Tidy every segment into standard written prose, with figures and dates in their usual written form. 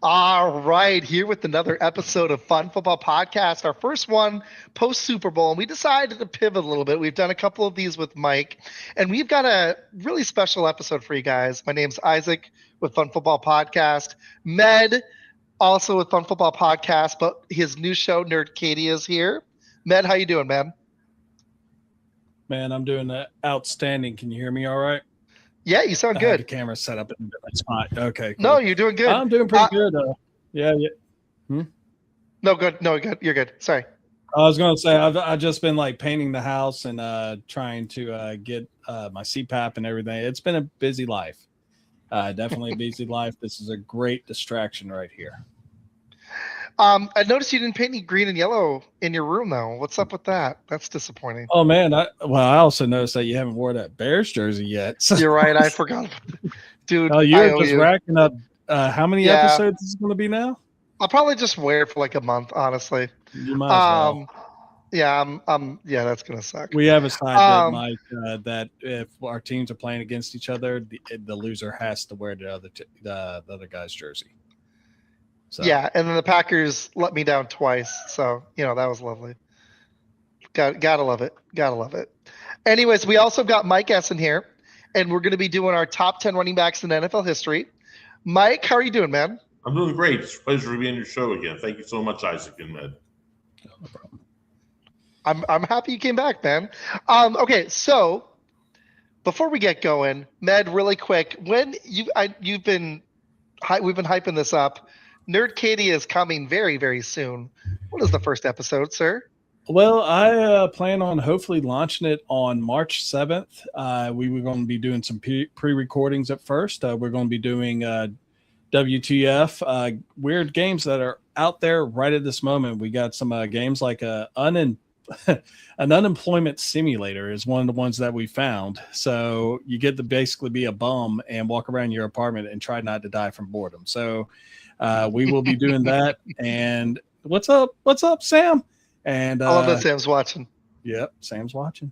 All right, here with another episode of Fun Football Podcast, our first one post Super Bowl, and we decided to pivot a little bit. We've done a couple of these with Mike, and we've got a really special episode for you guys. My name's Isaac with Fun Football Podcast, Med also with Fun Football Podcast, but his new show Nerdcadia is here. Med, how you doing, man? Man, I'm doing outstanding. Can you hear me all right? Yeah, you sound I have good. the camera set up in a different spot. Okay, cool. No, you're doing good. I'm doing pretty good. Yeah. No, good. No, good. You're good. Sorry. I was going to say I've just been like painting the house and trying to get my CPAP and everything. It's been a busy life. Definitely a busy life. This is a great distraction right here. I noticed you didn't paint any green and yellow in your room, though. What's up with that? That's disappointing. Oh man, I also noticed that you haven't wore that Bears jersey yet. So. You're right. I forgot, dude. Oh, you're just racking up. How many episodes is it going to be now? I'll probably just wear it for like a month, honestly. You might as well. Yeah, that's gonna suck. We have a side bet, Mike, that if our teams are playing against each other, the loser has to wear the other guy's jersey. So. Yeah, and then the Packers let me down twice, so that was lovely. Gotta love it. Gotta love it. Anyways, we also got Mike Essen here, and we're gonna be doing our top 10 running backs in NFL history. Mike, how are you doing, man? I'm doing great. It's a pleasure to be on your show again. Thank you so much, Isaac and Med. No problem. I'm happy you came back, man. Okay, so before we get going, Med, really quick, we've been hyping this up. Nerdcadia is coming very, very soon. What is the first episode, sir? Well, I plan on hopefully launching it on March 7th. We were going to be doing some pre-recordings at first. We're going to be doing WTF, weird games that are out there right at this moment. We got some games like an unemployment simulator is one of the ones that we found. So you get to basically be a bum and walk around your apartment and try not to die from boredom. So we will be doing that. And what's up, Sam? And I love that Sam's watching. Yep, Sam's watching.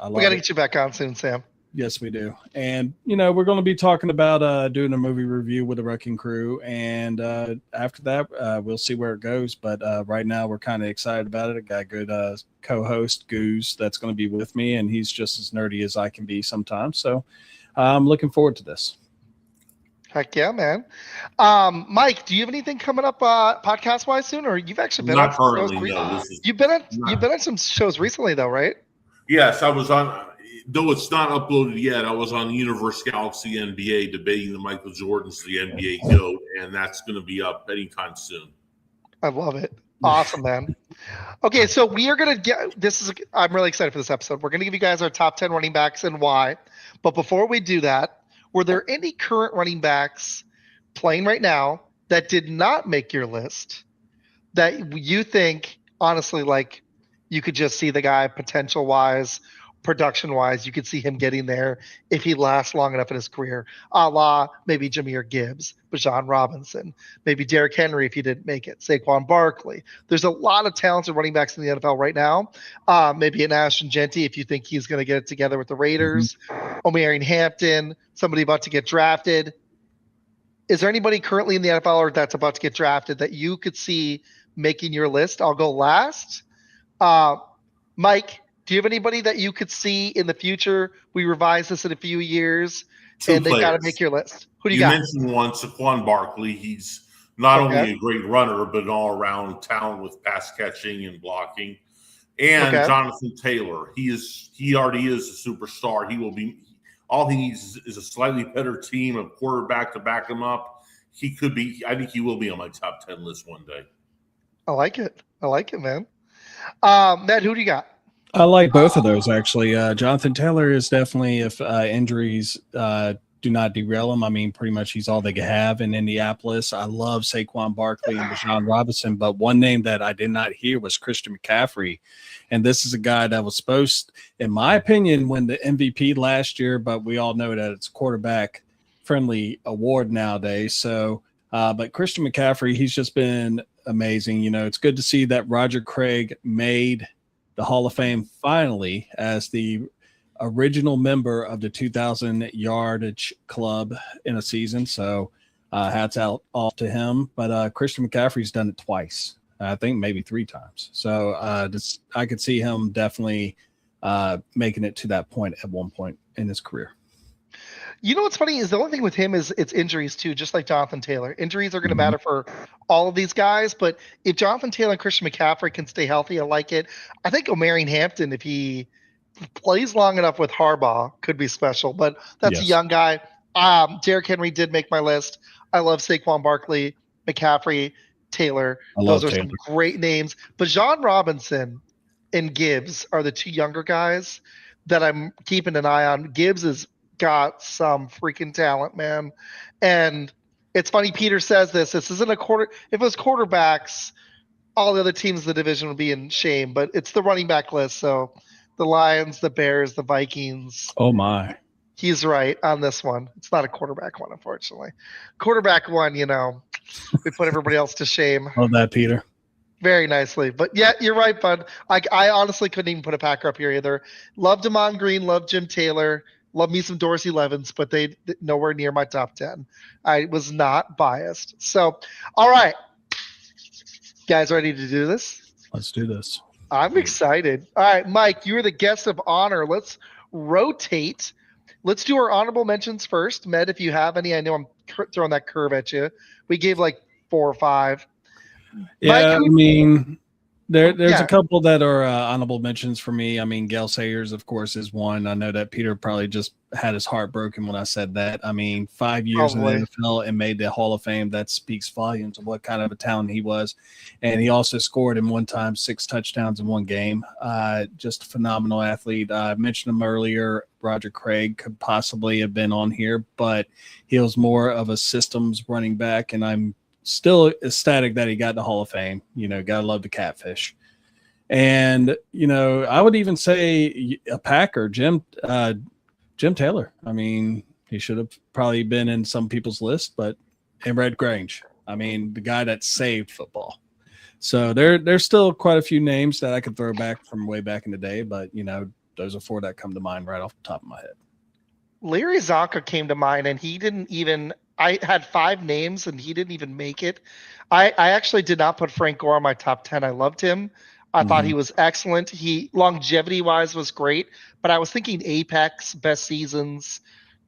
We got to get you back on soon, Sam. Yes, we do. And, we're going to be talking about doing a movie review with the Wrecking Crew. And after that, we'll see where it goes. But right now, we're kind of excited about it. I got a good co-host, Goose, that's going to be with me. And he's just as nerdy as I can be sometimes. So I'm looking forward to this. Heck yeah, man. Mike, do you have anything coming up podcast-wise soon? Or you've actually been Not on some currently, shows no. You've been on some shows recently, though, right? Yes, I was on, though it's not uploaded yet, I was on Universe Galaxy NBA debating the Michael Jordan's the NBA GOAT, and that's going to be up anytime soon. I love it. Awesome, man. Okay, so we are going to get – I'm really excited for this episode. We're going to give you guys our top 10 running backs and why. But before we do that, were there any current running backs playing right now that did not make your list that you think, honestly, like you could just see the guy potential-wise, production-wise, you could see him getting there if he lasts long enough in his career, a la maybe Jahmyr Gibbs, Bijan Robinson, maybe Derrick Henry if he didn't make it, Saquon Barkley. There's a lot of talented running backs in the NFL right now. Maybe an Ashton Genty if you think he's going to get it together with the Raiders. Omarion Hampton, somebody about to get drafted. Is there anybody currently in the NFL or that's about to get drafted that you could see making your list? I'll go last. Mike, do you have anybody that you could see in the future? We revise this in a few years, and they got to make your list. Who do you got? You mentioned one, Saquon Barkley. He's not only a great runner, but an all-around talent with pass catching and blocking. And Jonathan Taylor. He already is a superstar. He will be. All he needs is a slightly better team, a quarterback to back him up. He could be. I think he will be on my top 10 list one day. I like it, man. Matt, who do you got? I like both of those, actually. Jonathan Taylor is definitely, if injuries do not derail him, I mean, pretty much he's all they can have in Indianapolis. I love Saquon Barkley and Bijan Robinson, but one name that I did not hear was Christian McCaffrey. And this is a guy that was supposed, in my opinion, win the MVP last year, but we all know that it's a quarterback-friendly award nowadays. So, but Christian McCaffrey, he's just been amazing. It's good to see that Roger Craig made the Hall of Fame finally as the original member of the 2,000 yardage club in a season. So hats out off to him. But Christian McCaffrey's done it twice. I think maybe 3 times. So I could see him definitely making it to that point at one point in his career. You know what's funny is the only thing with him is it's injuries too, just like Jonathan Taylor. Injuries are going to matter for all of these guys, but if Jonathan Taylor and Christian McCaffrey can stay healthy, I like it. I think Omarion Hampton, if he plays long enough with Harbaugh, could be special, but that's a young guy. Derrick Henry did make my list. I love Saquon Barkley, McCaffrey, Taylor. Those are some great names. But Bijan Robinson and Gibbs are the 2 younger guys that I'm keeping an eye on. Gibbs has got some freaking talent, man. And it's funny, Peter says this isn't a quarter. If it was quarterbacks, all the other teams in the division would be in shame, but it's the running back list. So the Lions, the Bears, the Vikings. Oh my. He's right on this one. It's not a quarterback one, unfortunately. Quarterback one, we put everybody else to shame. Love that, Peter. Very nicely. But yeah, you're right, bud. I honestly couldn't even put a Packer up here either. Love Damon Green, love Jim Taylor, love me some Dorsey Levens, but they nowhere near my top 10. I was not biased. So, all right. Guys, ready to do this? Let's do this. I'm excited. All right, Mike, you're the guest of honor. Let's rotate. Let's do our honorable mentions first. Med, if you have any, I know I'm throwing that curve at you. We gave like 4 or 5. Yeah, Mike, there's a couple that are honorable mentions for me. I mean, Gale Sayers, of course, is one. I know that Peter probably just had his heart broken when I said that. I mean, 5 years in the NFL and made the Hall of Fame. That speaks volumes of what kind of a talent he was. And he also scored in one time 6 touchdowns in one game. Just a phenomenal athlete. I mentioned him earlier. Roger Craig could possibly have been on here, but he was more of a systems running back, and I'm still ecstatic that he got the Hall of Fame. Gotta love the catfish. And, I would even say a Packer, Jim Taylor. I mean, he should have probably been in some people's list, but and Red Grange. I mean, the guy that saved football. So there's still quite a few names that I could throw back from way back in the day, but, those are 4 that come to mind right off the top of my head. Larry Zonka came to mind, and he didn't even – I had 5 names, and he didn't even make it. I actually did not put Frank Gore on my top 10. I loved him. I thought he was excellent. He longevity-wise was great, but I was thinking apex, best seasons,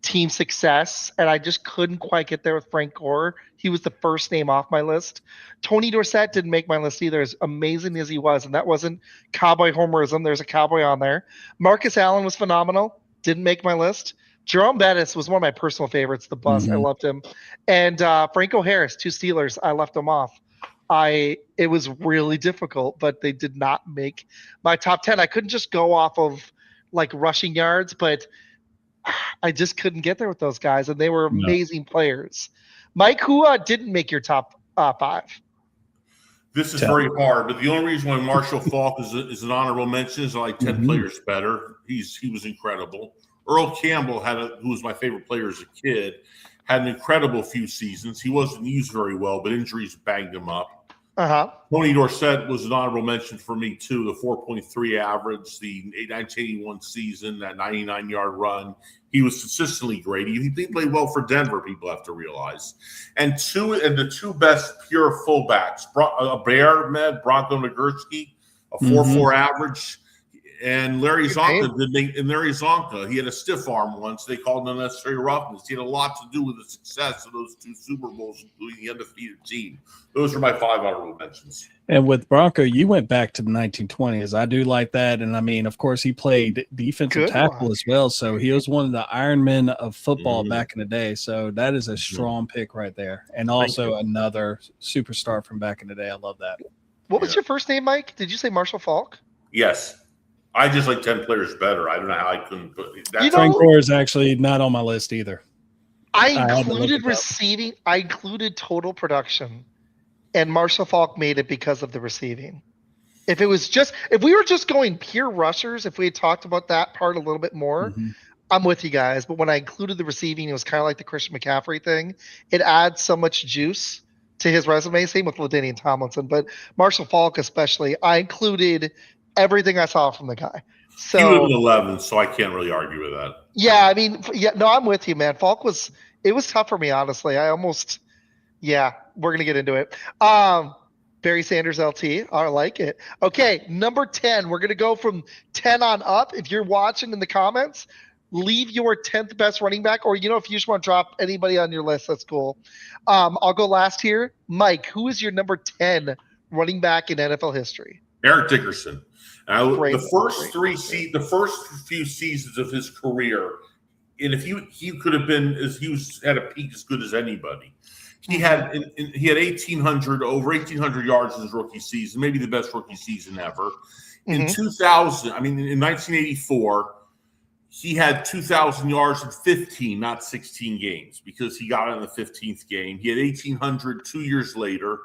team success, and I just couldn't quite get there with Frank Gore. He was the first name off my list. Tony Dorsett didn't make my list either, as amazing as he was, and that wasn't cowboy homerism. There's a cowboy on there. Marcus Allen was phenomenal. Didn't make my list. Jerome Bettis was one of my personal favorites, the bus. I loved him. And Franco Harris, 2 Steelers, I left them off. It was really difficult, but they did not make my top 10. I couldn't just go off of like rushing yards, but I just couldn't get there with those guys, and they were amazing players. Mike, who didn't make your top 5? This is very hard, but the only reason why Marshall Faulk is an honorable mention is I like 10 players better. He was incredible. Earl Campbell who was my favorite player as a kid, had an incredible few seasons. He wasn't used very well, but injuries banged him up. Tony Dorsett was an honorable mention for me too. The 4.3 average, the 1981 season, that 99-yard run. He was consistently great. He played well for Denver, people have to realize. And the 2 best pure fullbacks, a Bear, Bronco Nagurski, a 4.4 average. And Larry Zonka, he had a stiff arm once. They called it unnecessary roughness. He had a lot to do with the success of those 2 Super Bowls, including the undefeated team. Those are my 5 honorable mentions. And with Bronco, you went back to the 1920s. I do like that. And I mean, of course, he played defensive tackle as well. So he was one of the Iron Men of football back in the day. So that is a strong pick right there. And also another superstar from back in the day. I love that. What was your first name, Mike? Did you say Marshall Faulk? Yes. I just like 10 players better. I don't know how I couldn't put that. Frank Gore is actually not on my list either. I included receiving. I included total production, and Marshall Faulk made it because of the receiving. If we were just going pure rushers, if we had talked about that part a little bit more, I'm with you guys. But when I included the receiving, it was kind of like the Christian McCaffrey thing. It adds so much juice to his resume. Same with LaDainian Tomlinson, but Marshall Faulk especially. I included everything I saw from the guy. So he was 11, so I can't really argue with that. Yeah, I mean, I'm with you, man. Faulk it was tough for me, honestly. I almost Yeah, we're gonna get into it. Barry Sanders LT. I like it. Okay, number 10. We're gonna go from 10 on up. If you're watching in the comments, leave your 10th best running back, or if you just want to drop anybody on your list, that's cool. I'll go last here. Mike, who is your number 10 running back in NFL history? Eric Dickerson. Great. The first few seasons of his career, and if he could have been at a peak as good as anybody. He had 1,800 yards in his rookie season, maybe the best rookie season ever. In 1984, he had 2,000 yards in 15, not 16 games, because he got in the 15th game. He had 1,800 2 years later.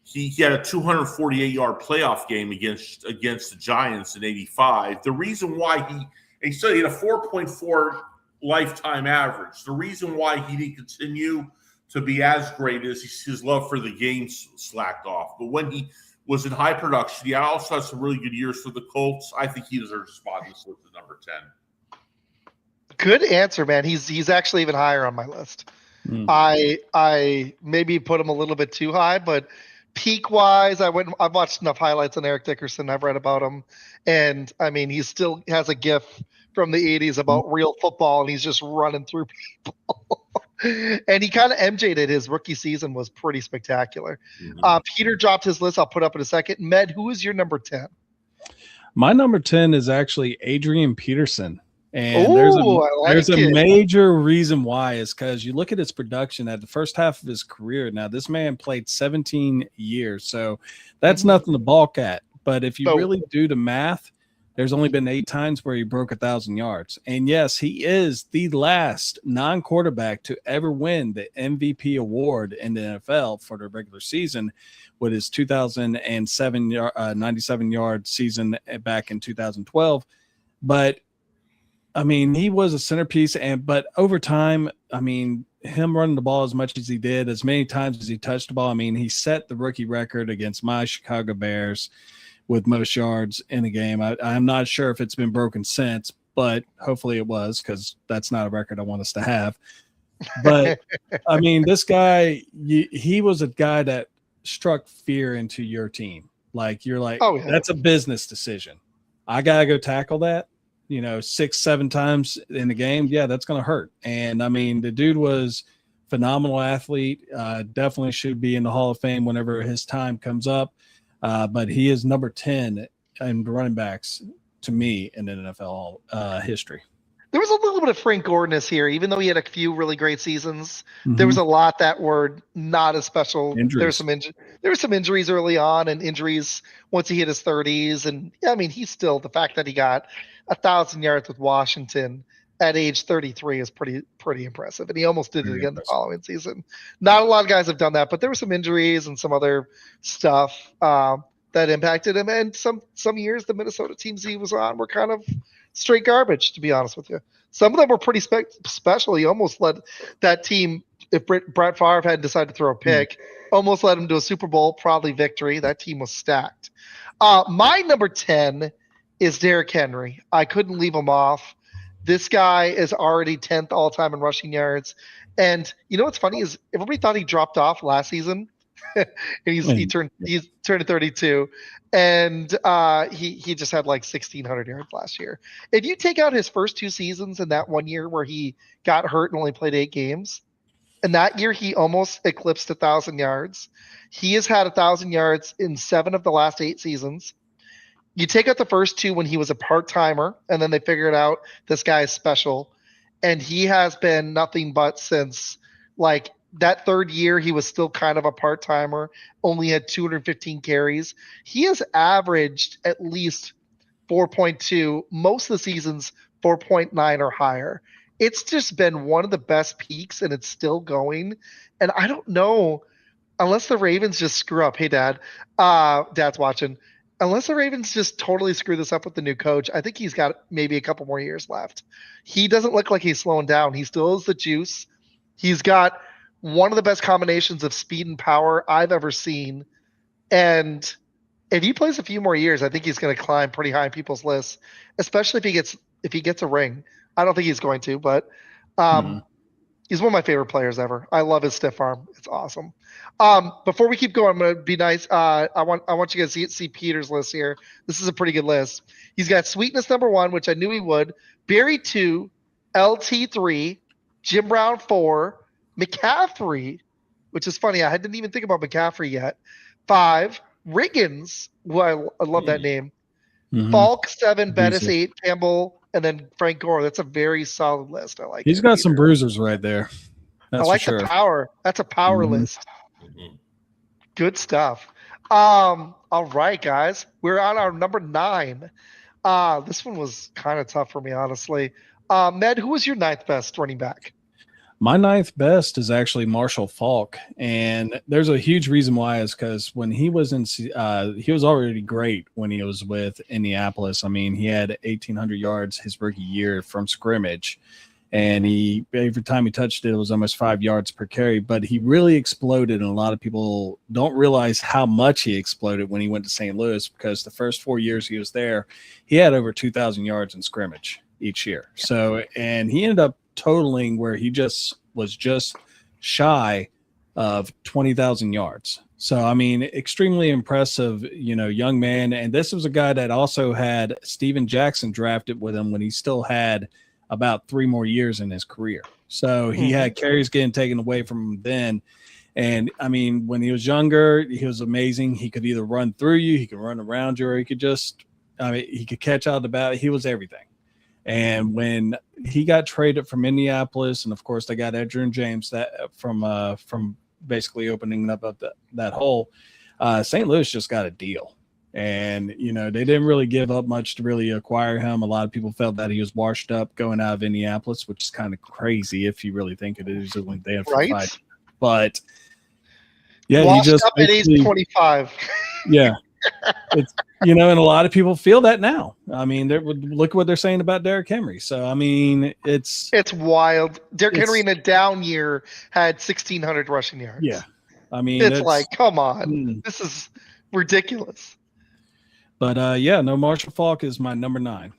He had a 248-yard playoff game against the Giants in 85. The reason why he said he had a 4.4 lifetime average. The reason why he didn't continue to be as great as his love for the game slacked off. But when he was in high production, he also had some really good years for the Colts. I think he deserves a spot in this list at number 10. Good answer, man. He's actually even higher on my list. I maybe put him a little bit too high, but peak wise, I've watched enough highlights on Eric Dickerson. I've read about him, and I mean, he still has a gif from the 80s about real football, and he's just running through people. And he kind of MJ'd it. His rookie season was pretty spectacular. Peter dropped his list. I'll put up in a second. Med, who is your number 10? My number 10 is actually Adrian Peterson. And there's a major reason why is because you look at his production at the first half of his career. Now, this man played 17 years, so that's nothing to balk at. But if you really do the math, there's only been 8 times where he broke 1,000 yards. And yes, he is the last non-quarterback to ever win the MVP award in the NFL for the regular season with his 2007 97-yard season back in 2012. But I mean, he was a centerpiece, but over time, I mean, him running the ball as much as he did, as many times as he touched the ball, I mean, he set the rookie record against my Chicago Bears with most yards in a game. I'm not sure if it's been broken since, but hopefully it was, because that's not a record I want us to have. But, I mean, this guy, he was a guy that struck fear into your team. Like, you're like, that's a business decision. I got to go tackle that. 6-7 times in the game. Yeah, that's going to hurt. And I mean, the dude was phenomenal athlete. Definitely should be in the Hall of Fame whenever his time comes up. But he is number 10 in running backs to me in the NFL history. There was a little bit of Frank Gordon-ness here, even though he had a few really great seasons. There was a lot that were not as special. There were some injuries early on, and injuries once he hit his 30s. And yeah, I mean, he's still, the fact that he got 1,000 yards with Washington at age 33 is pretty impressive. And he almost did it again the following season. Not a lot of guys have done that, but there were some injuries and some other stuff that impacted him. And some years the Minnesota teams he was on were kind of straight garbage, to be honest with you. Some of them were pretty special. He almost led that team, if Brett Favre had decided to throw a pick, almost led him to a Super Bowl, probably victory. That team was stacked. My number 10 is Derrick Henry. I couldn't leave him off. This guy is already 10th all-time in rushing yards. And you know what's funny is everybody thought he dropped off last season. And he turned to 32. And he just had like 1,600 yards last year. If you take out his first 2 seasons and that 1 year where he got hurt and only played 8 games, and that year he almost eclipsed 1,000 yards. He has had 1,000 yards in 7 of the last 8 seasons. You take out the first 2 when he was a part-timer, and then they figured out this guy is special. And he has been nothing but since like that 3rd year, he was still kind of a part-timer, only had 215 carries. He has averaged at least 4.2, most of the seasons 4.9 or higher. It's just been one of the best peaks, and it's still going. And I don't know, unless the Ravens just screw up. Hey, Dad. Dad's watching. Unless the Ravens just totally screw this up with the new coach, I think he's got maybe a couple more years left. He doesn't look like he's slowing down. He still has the juice. He's got one of the best combinations of speed and power I've ever seen. And if he plays a few more years, I think he's going to climb pretty high in people's lists, especially if he gets a ring. I don't think he's going to, but He's one of my favorite players ever. I love his stiff arm. It's awesome. Before we keep going, I'm gonna be nice. I want you guys to see Peter's list here. This is a pretty good list. He's got Sweetness #1, which I knew he would. Barry 2, LT 3, Jim Brown 4, McCaffrey, which is funny. I didn't even think about McCaffrey yet. 5, Riggins, who I love that name. Falk 7, Bettis 8, Campbell, and then Frank Gore. That's a very solid list. I like. He's got some bruisers right there. That's I like for sure. the power. That's a power list. Good stuff. All right, guys. We're on our number 9. This one was kind of tough for me, honestly. Med, who was your 9th best running back? My 9th best is actually Marshall Falk, and there's a huge reason why is because when he was he was already great when he was with Indianapolis. I mean, he had 1,800 yards his rookie year from scrimmage, and every time he touched it, it was almost 5 yards per carry. But he really exploded, and a lot of people don't realize how much he exploded when he went to St. Louis, because the first 4 years he was there, he had over 2,000 yards in scrimmage each year. So, and he ended up totaling where he was just shy of 20,000 yards. So, I mean, extremely impressive, young man. And this was a guy that also had Steven Jackson drafted with him when he still had about 3 more years in his career. So he had carries getting taken away from him then. And I mean, when he was younger, he was amazing. He could either run through you, he could run around you, or he could he could catch out the bat. He was everything. And when he got traded from Indianapolis, and of course they got Edgerrin James that from basically opening up that hole, St. Louis just got a deal. And, they didn't really give up much to really acquire him. A lot of people felt that he was washed up going out of Indianapolis, which is kind of crazy if you really think it is when they have right. Fight. But yeah, washed he just up at age 25. Yeah. It's, and a lot of people feel that now. I mean, look what they're saying about Derrick Henry. So, I mean, it's wild. Derrick Henry in a down year had 1,600 rushing yards. Yeah. I mean, it's like, come on. This is ridiculous. But, no, Marshall Falk is my number 9.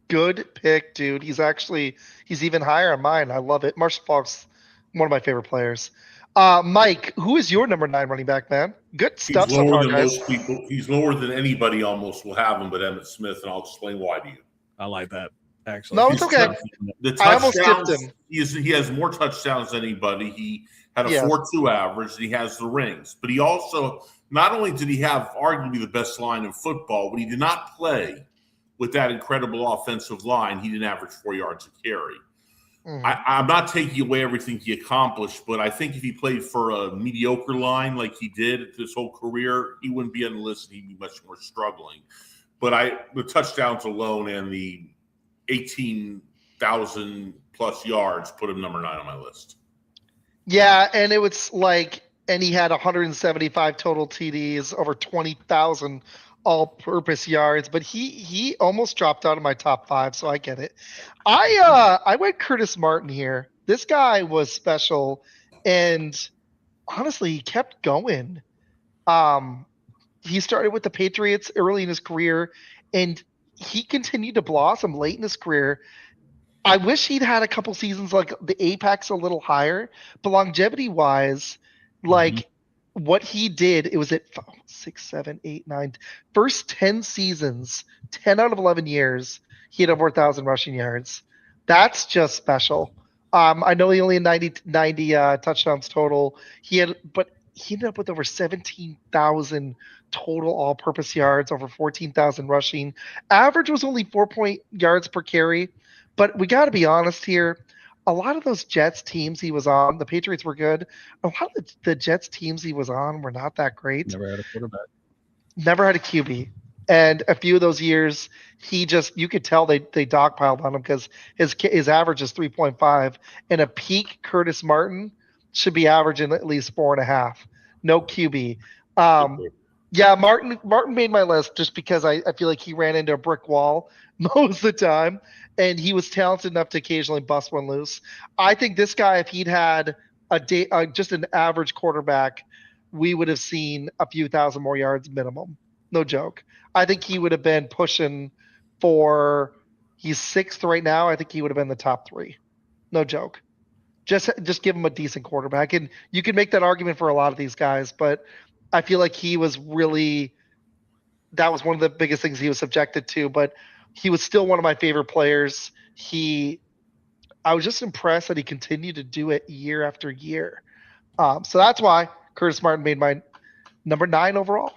Good pick, dude. He's even higher on mine. I love it. Marshall Falk's one of my favorite players. Mike, who is your number 9 running back, man? Good stuff. He's lower than most people. He's lower than anybody almost will have him, but Emmitt Smith, and I'll explain why to you. I like that. Actually, no, it's okay. I almost skipped him. He has more touchdowns than anybody. He had a 4.2 average, and he has the rings. But he also, not only did he have arguably the best line in football, but he did not play with that incredible offensive line. He didn't average 4 yards a carry. I'm not taking away everything he accomplished, but I think if he played for a mediocre line like he did his whole career, he wouldn't be on the list and he'd be much more struggling. But the touchdowns alone and the 18,000 plus yards put him number 9 on my list. Yeah, and it was and he had 175 total TDs, over 20,000 all-purpose yards, but he almost dropped out of my top 5, so I get it. I went Curtis Martin here. This guy was special, and honestly, he kept going. He started with the Patriots early in his career, and he continued to blossom late in his career. I wish he'd had a couple seasons like the apex a little higher, but longevity-wise, what he did, it was at 6, 7, 8, 9, first 10 seasons, 10 out of 11 years, he had over 1,000 rushing yards. That's just special. I know he only had 90 touchdowns total. But he ended up with over 17,000 total all-purpose yards, over 14,000 rushing. Average was only 4 yards per carry. But we got to be honest here. A lot of those Jets teams he was on, the Patriots were good. A lot of the Jets teams he was on were not that great. Never had a quarterback. Never had a QB. And a few of those years, you could tell they dogpiled on him because his average is 3.5. And a peak Curtis Martin should be averaging at least 4.5. No QB. Yeah, Martin made my list just because I feel like he ran into a brick wall most of the time. And he was talented enough to occasionally bust one loose. I think this guy, if he'd had just an average quarterback, we would have seen a few thousand more yards minimum. No joke. I think he would have been pushing he's 6th right now. I think he would have been the top 3. No joke. Just give him a decent quarterback. And you can make that argument for a lot of these guys, but I feel like he was really, that was one of the biggest things he was subjected to, but he was still one of my favorite players. I was just impressed that he continued to do it year after year. So that's why Curtis Martin made my number 9 overall.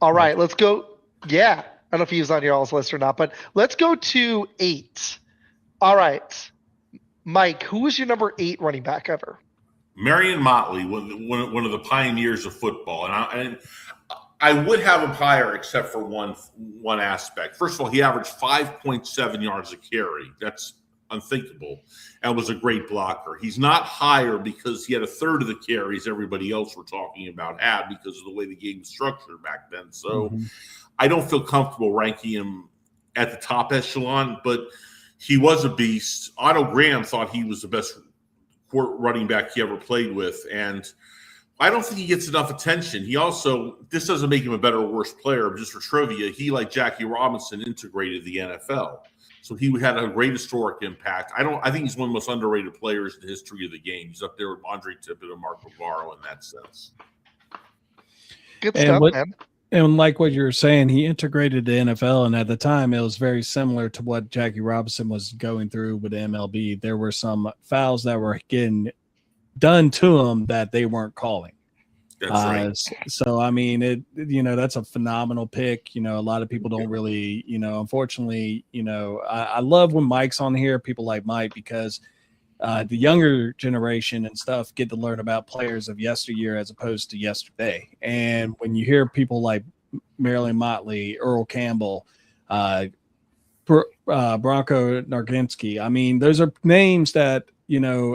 All right, let's go. Yeah, I don't know if he was on your all's list or not, but let's go to 8. All right, Mike, who was your number 8 running back ever? Marion Motley, one of the pioneers of football, and I would have him higher except for one aspect. First of all, he averaged 5.7 yards a carry. That's unthinkable, and was a great blocker. He's not higher because he had a third of the carries everybody else we're talking about had because of the way the game was structured back then. So I don't feel comfortable ranking him at the top echelon, but he was a beast. Otto Graham thought he was the best running back he ever played with, and I don't think he gets enough attention. He also, this doesn't make him a better or worse player, but just for trivia, he, like Jackie Robinson, integrated the NFL. So he had a great historic impact. I think he's one of the most underrated players in the history of the game. He's up there with Andre Tippett and Mark Bavaro in that sense. Good stuff, man. And like what you were saying, he integrated the NFL, and at the time, it was very similar to what Jackie Robinson was going through with the MLB. There were some fouls that were getting done to him that they weren't calling. That's right. So, I mean, that's a phenomenal pick. A lot of people don't really, unfortunately, I love when Mike's on here, people like Mike, because the younger generation and stuff get to learn about players of yesteryear as opposed to yesterday. And when you hear people like Marion Motley, Earl Campbell, Bronco Narginski, I mean, those are names that,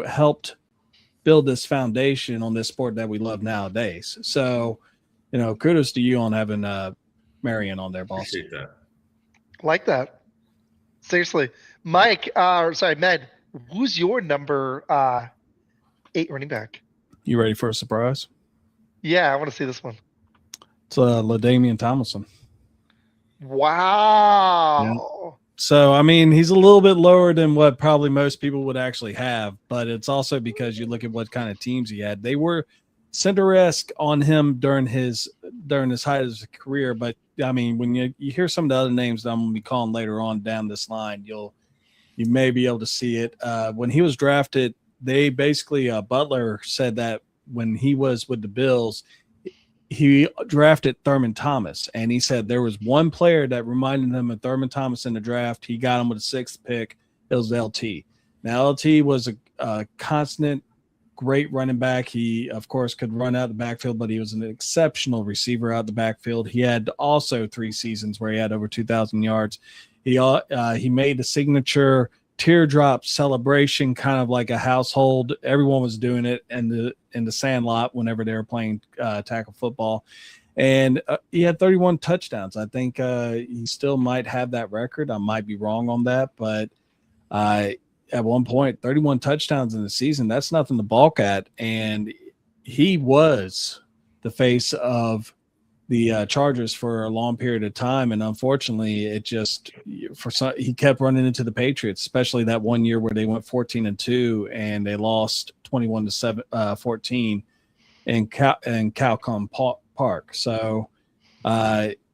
helped build this foundation on this sport that we love nowadays. So, kudos to you on having Marion on there, boss. Appreciate that. Like that. Seriously. Mike, Med, who's your number 8 running back? You ready for a surprise? Yeah, I want to see this one. It's LaDainian Tomlinson. Wow. Yeah. So, I mean, he's a little bit lower than what probably most people would actually have, but it's also because you look at what kind of teams he had. They were Cinderesque on him during his height of his career. But, I mean, when you hear some of the other names that I'm going to be calling later on down this line, you may be able to see it. When he was drafted, they basically Butler said that when he was with the Bills, he drafted Thurman Thomas, and he said there was one player that reminded him of Thurman Thomas in the draft. He got him with the 6th pick. It was LT. Now, LT was a constant, great running back. He, of course, could run out the backfield, but he was an exceptional receiver out the backfield. He had also 3 seasons where he had over 2,000 yards. He made the signature teardrop celebration, kind of like a household. Everyone was doing it in the Sandlot whenever they were playing tackle football, and he had 31 touchdowns. I think he still might have that record. I might be wrong on that, but at one point, 31 touchdowns in the season, that's nothing to balk at. And he was the face of the Chargers for a long period of time, and unfortunately, he kept running into the Patriots, especially that one year where they went 14-2 and they lost 21-14 in Calcom Park. So,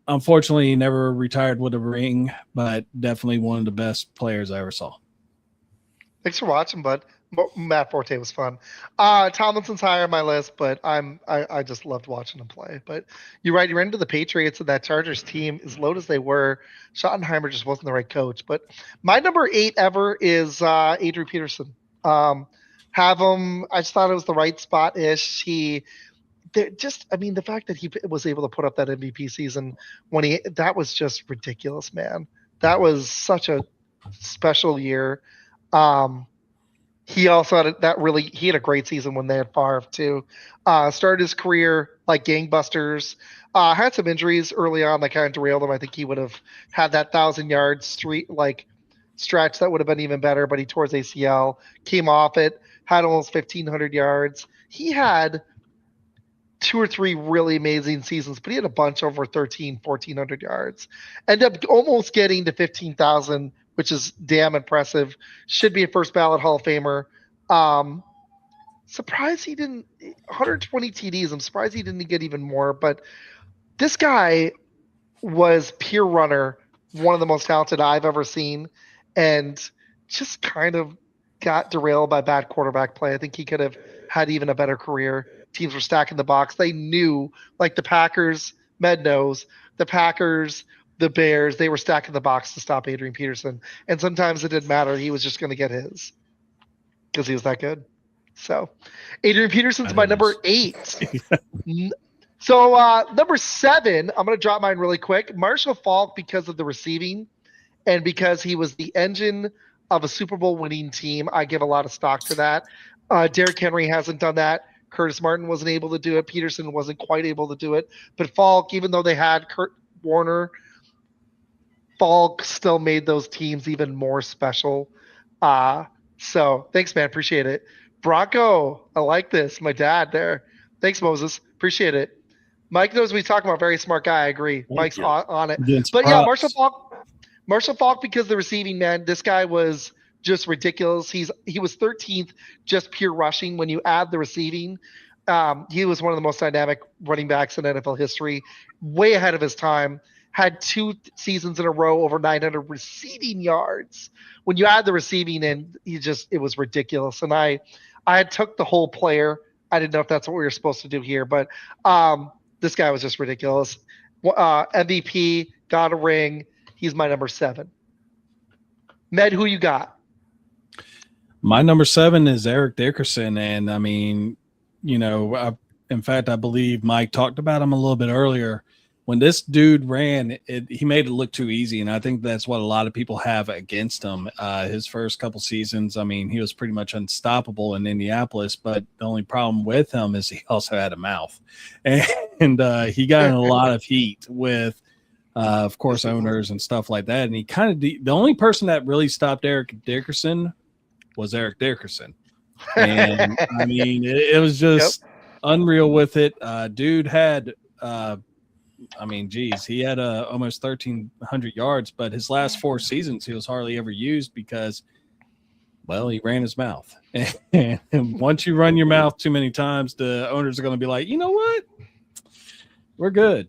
unfortunately, he never retired with a ring, but definitely one of the best players I ever saw. Thanks for watching, bud. Matt Forte was fun. Tomlinson's higher on my list, but I just loved watching him play. But you're right, you're into the Patriots, and that Chargers team, as low as they were, Schottenheimer just wasn't the right coach. But my number 8 ever is Adrian Peterson. Have him. I just thought it was the right spot-ish. The fact that he was able to put up that MVP season that was just ridiculous, man. That was such a special year. He also had he had a great season when they had Favre too. Started his career like gangbusters. Had some injuries early on that kind of derailed him. I think he would have had that 1,000-yard stretch that would have been even better, but he tore his ACL, came off it, had almost 1,500 yards. He had 2 or 3 really amazing seasons, but he had a bunch over 1,400 yards. Ended up almost getting to 15,000 which is damn impressive. Should be a first ballot Hall of Famer. Surprised he didn't 120 TDs. I'm surprised he didn't get even more, but this guy was pure runner, one of the most talented I've ever seen, and just kind of got derailed by bad quarterback play. I think he could have had even a better career. Teams were stacking the box. They knew, like the Packers, Med knows, the Packers, the Bears, they were stacking the box to stop Adrian Peterson. And sometimes it didn't matter. He was just going to get his because he was that good. So Adrian Peterson's my number 8. So number 7, I'm going to drop mine really quick. Marshall Faulk, because of the receiving and because he was the engine of a Super Bowl winning team, I give a lot of stock to that. Derrick Henry hasn't done that. Curtis Martin wasn't able to do it. Peterson wasn't quite able to do it. But Faulk, even though they had Kurt Warner, Faulk still made those teams even more special. So thanks, man. Appreciate it. Bronco, I like this. My dad there. Thanks, Moses. Appreciate it. Mike knows what he's talking about. Very smart guy. I agree. Mike's on it. But yeah, Marshall Faulk, because the receiving, man, this guy was just ridiculous. He was 13th just pure rushing. When you add the receiving, he was one of the most dynamic running backs in NFL history. Way ahead of his time. Had 2 seasons in a row over 900 receiving yards. When you add the receiving in, it was ridiculous. And I took the whole player. I didn't know if that's what we were supposed to do here, but this guy was just ridiculous. MVP, got a ring. He's my number 7. Med, who you got? My number 7 is Eric Dickerson. And I mean, in fact, I believe Mike talked about him a little bit earlier. When this dude ran, he made it look too easy, and I think that's what a lot of people have against him. His first couple seasons, I mean, he was pretty much unstoppable in Indianapolis, but the only problem with him is he also had a mouth. And he got in a lot of heat with, of course, owners and stuff like that. And he kind of the only person that really stopped Eric Dickerson was Eric Dickerson. And, I mean, it was just unreal with it. Dude had he had almost 1,300 yards, but his last 4 seasons, he was hardly ever used because, well, he ran his mouth. And once you run your mouth too many times, the owners are going to be like, you know what? We're good.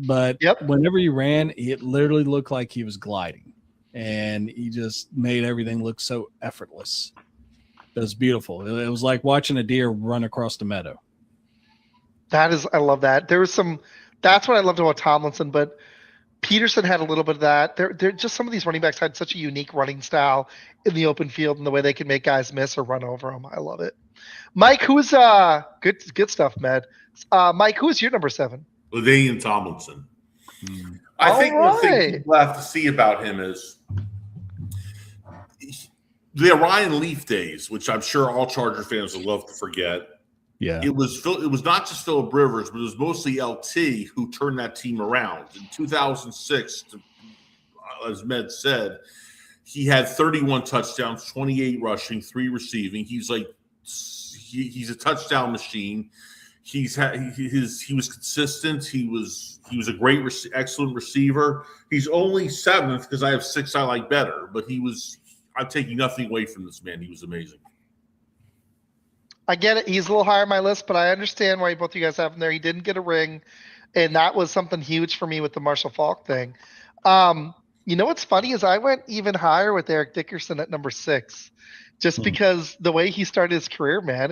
But whenever he ran, it literally looked like he was gliding. And he just made everything look so effortless. It was beautiful. It was like watching a deer run across the meadow. I love that. That's what I loved about Tomlinson, but Peterson had a little bit of that. They're just some of these running backs had such a unique running style in the open field and the way they can make guys miss or run over them. I love it. Mike, who's good stuff, Med. Mike, who is your number 7? LaDainian Tomlinson. I think the thing people have to see about him is the Ryan Leaf days, which I'm sure all Charger fans would love to forget. Yeah, it was not just Phillip Rivers, but it was mostly LT who turned that team around. In 2006, as Med said, he had 31 touchdowns, 28 rushing, 3 receiving. He's a touchdown machine. He was consistent. He was a great, excellent receiver. He's only 7th because I have 6 I like better, but I'm taking nothing away from this man. He was amazing. I get it. He's a little higher on my list, but I understand why both of you guys have him there. He didn't get a ring, and that was something huge for me with the Marshall Faulk thing. You know what's funny is I went even higher with Eric Dickerson at number 6, just because the way he started his career, man,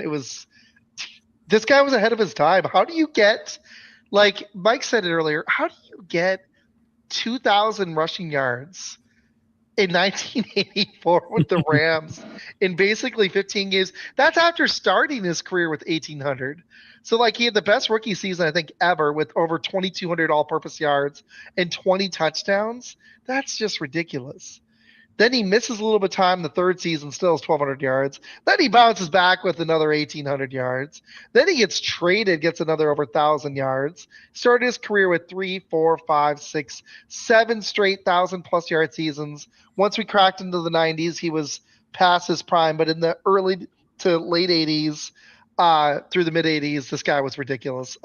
this guy was ahead of his time. How do you get, like Mike said it earlier, how do you get 2,000 rushing yards in 1984 with the Rams in basically 15 games? That's after starting his career with 1,800. So, he had the best rookie season, I think, ever with over 2,200 all-purpose yards and 20 touchdowns. That's just ridiculous. Then he misses a little bit of time. The 3rd season still has 1,200 yards. Then he bounces back with another 1,800 yards. Then he gets traded, gets another over 1,000 yards. Started his career with 3, 4, 5, 6, 7 straight 1,000+ yard seasons. Once we cracked into the 90s, he was past his prime. But in the early to late 80s, through the mid 80s, this guy was ridiculous.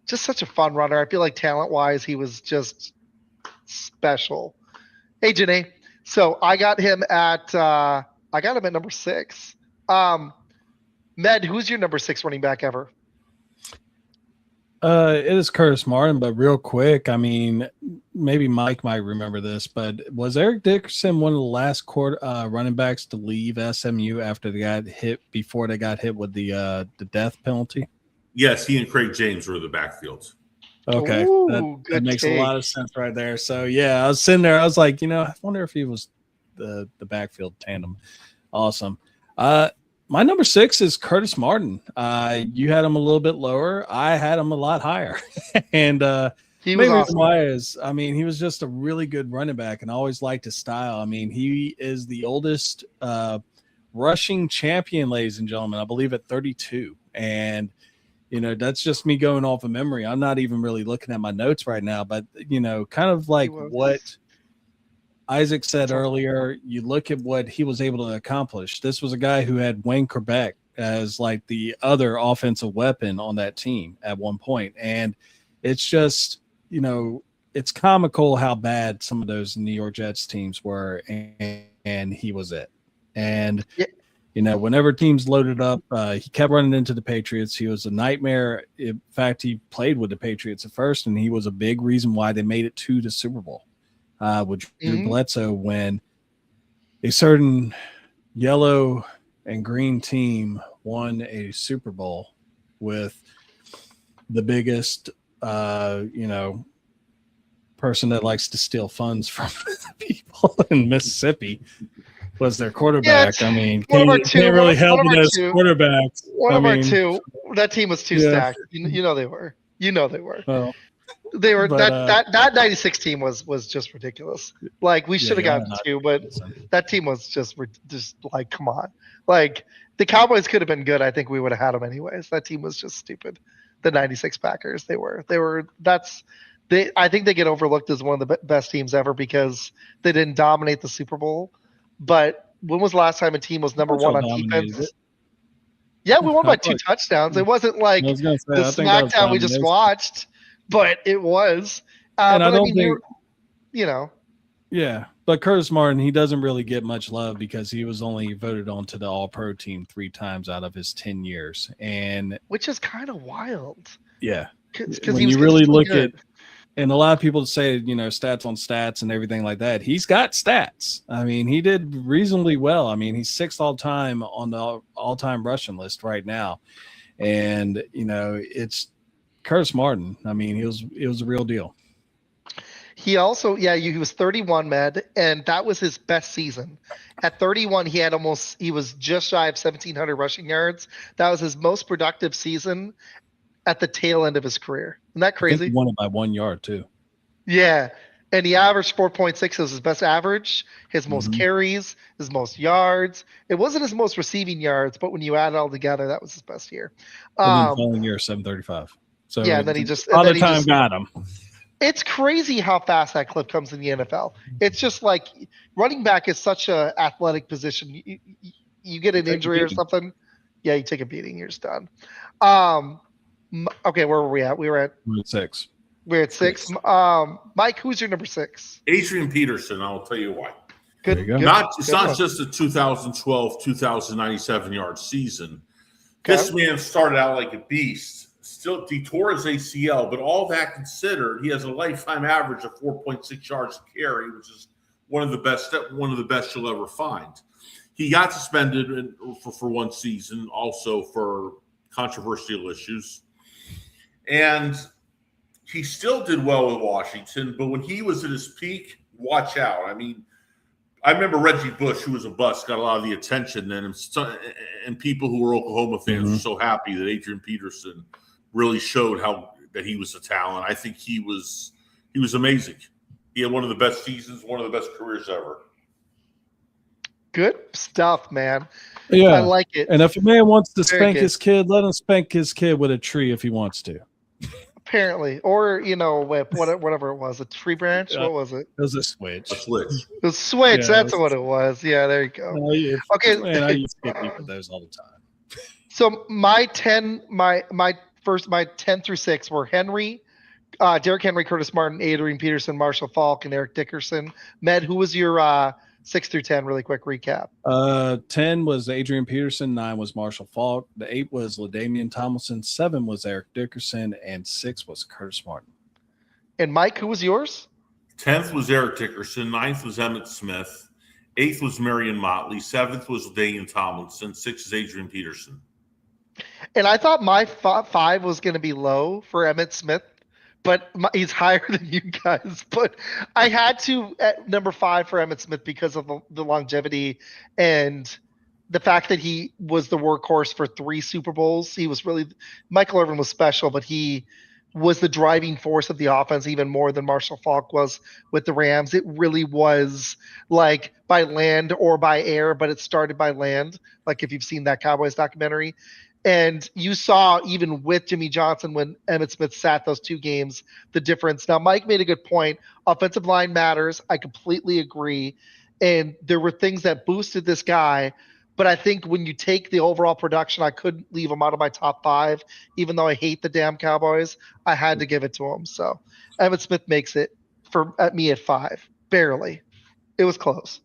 Just such a fun runner. I feel like talent-wise, he was just special. Hey, Janae. So I got him at number 6. Med, who's your number 6 running back ever? It is Curtis Martin, but real quick, I mean, maybe Mike might remember this, but was Eric Dickerson one of the last running backs to leave SMU after before they got hit with the death penalty? Yes, he and Craig James were the backfields. Okay, Ooh, that makes a lot of sense right there. So yeah, I was sitting there, I was like, I wonder if he was the backfield tandem. Awesome. My number 6 is Curtis Martin. You had him a little bit lower. I had him a lot higher. And he was awesome. Why is, I mean, he was just a really good running back and I always liked his style. I mean, he is the oldest rushing champion, ladies and gentlemen, I believe at 32. And, that's just me going off of memory. I'm not even really looking at my notes right now, but, kind of like what Isaac said earlier, you look at what he was able to accomplish. This was a guy who had Wayne Quebec as like the other offensive weapon on that team at one point. And it's just, it's comical how bad some of those New York Jets teams were. And he was it. And, whenever teams loaded up, he kept running into the Patriots. He was a nightmare. In fact, he played with the Patriots at first, and he was a big reason why they made it to the Super Bowl. With Drew Bledsoe, when a certain yellow and green team won a Super Bowl with the biggest, person that likes to steal funds from people in Mississippi was their quarterback. Yeah, I mean, one of our two, can't really help it as quarterbacks. Our two. That team was too Yeah. stacked. They were. Well, They were But, that 96 team was just ridiculous. Like we should have gotten 2, but that team was just like, come on. Like the Cowboys could have been good. I think we would have had them anyways. That team was just stupid. The 96 Packers, I think they get overlooked as one of the best teams ever because they didn't dominate the Super Bowl. But when was the last time a team was number 1 on defense? Yeah, we won by 2 touchdowns. It wasn't like the SmackDown we just watched. But it was. And I don't think, Yeah, but Curtis Martin, he doesn't really get much love because he was only voted onto the All-Pro team 3 times out of his 10 years. And which is kind of wild. Yeah. Because when you really look at, and a lot of people say, stats on stats and everything like that. He's got stats. I mean, he did reasonably well. I mean, he's 6th all-time on the all-time rushing list right now. And, it's Curtis Martin. I mean, it was a real deal. He also, he was 31, Med, and that was his best season. At 31, he was just shy of 1,700 rushing yards. That was his most productive season at the tail end of his career. Isn't that crazy? He won it by 1 yard too. Yeah, and he averaged 4.6 as his best average, his most carries, his most yards. It wasn't his most receiving yards, but when you add it all together, that was his best year. Following year, 735. So yeah, and then he just other time got him. It's crazy how fast that clip comes in the NFL. It's just like running back is such a athletic position. You get an injury or something, you take a beating, you're just done. Okay, where were we at? We're at 6. We're at 6. Mike, who's your number 6? Adrian Peterson. I'll tell you why. Good. It's not just a 2012, 2,097 yard season. Okay. This man started out like a beast. Still, he tore his ACL, but all that considered, he has a lifetime average of 4.6 yards a carry, which is one of the best you'll ever find. He got suspended for 1 season, also for controversial issues, and he still did well with Washington. But when he was at his peak, watch out. I mean, I remember Reggie Bush, who was a bust, got a lot of the attention then, and people who were Oklahoma fans were so happy that Adrian Peterson really showed that he was a talent. I think he was amazing. He had one of the best seasons, one of the best careers ever. Good stuff, man. Yeah, I like it. And if a man wants to spank his kid, let him spank his kid with a tree if he wants to. Apparently, or whatever it was, a tree branch. What was it? It was a switch. A switch. The switch. Yeah, that's what it was. Yeah, there you go. Okay, man, I used to get people those all the time. So my 10 through 6 were Henry, Derrick Henry, Curtis Martin, Adrian Peterson, Marshall Faulk, and Eric Dickerson. Med, who was your 6 through 10, really quick recap. 10 was Adrian Peterson, 9 was Marshall Faulk, the 8 was LaDainian Tomlinson, 7 was Eric Dickerson, and 6 was Curtis Martin. And Mike, who was yours? 10th was Eric Dickerson, 9th was Emmitt Smith, 8th was Marion Motley, 7th was LaDainian Tomlinson, 6th is Adrian Peterson. And I thought my 5 was going to be low for Emmitt Smith, but he's higher than you guys. But I had to at number 5 for Emmitt Smith because of the longevity and the fact that he was the workhorse for 3 Super Bowls. He was really – Michael Irvin was special, but he was the driving force of the offense even more than Marshall Faulk was with the Rams. It really was like by land or by air, but it started by land, like if you've seen that Cowboys documentary. And you saw even with Jimmy Johnson when Emmitt Smith sat those 2 games, the difference. Now, Mike made a good point. Offensive line matters. I completely agree. And there were things that boosted this guy. But I think when you take the overall production, I couldn't leave him out of my top 5. Even though I hate the damn Cowboys, I had to give it to him. So Emmitt Smith makes it at me at 5. Barely. It was close.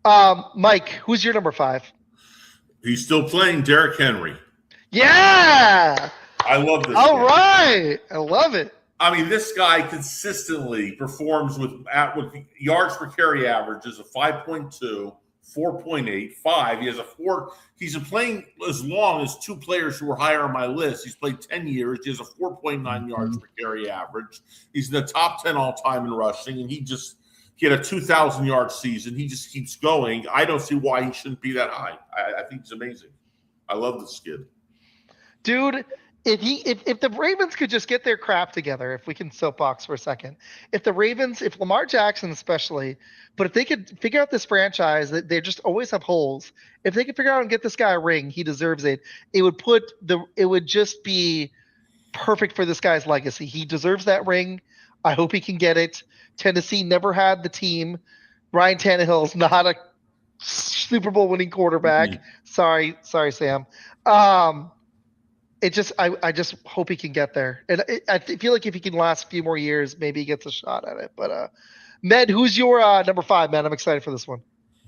Mike, who's your number 5? He's still playing, Derrick Henry. Yeah! I love this. All right. I love it. I mean, this guy consistently performs with yards per carry averages of 5.2, 4.8, 5. He has a 4. He's playing as long as 2 players who were higher on my list. He's played 10 years. He has a 4.9 yards per carry average. He's in the top 10 all time in rushing, and he had a 2,000-yard season. He just keeps going. I don't see why he shouldn't be that high. I think he's amazing. I love this kid. Dude, if the Ravens could just get their crap together, if we can soapbox for a second, if Lamar Jackson especially, but if they could figure out this franchise that they just always have holes, if they could figure out and get this guy a ring, he deserves it. It would just be perfect for this guy's legacy. He deserves that ring. I hope he can get it. Tennessee never had the team. Ryan Tannehill is not a Super Bowl winning quarterback. Mm-hmm. Sorry, Sam. I just hope he can get there. And I feel like if he can last a few more years, maybe he gets a shot at it. But Med, who's your number 5, man? I'm excited for this one.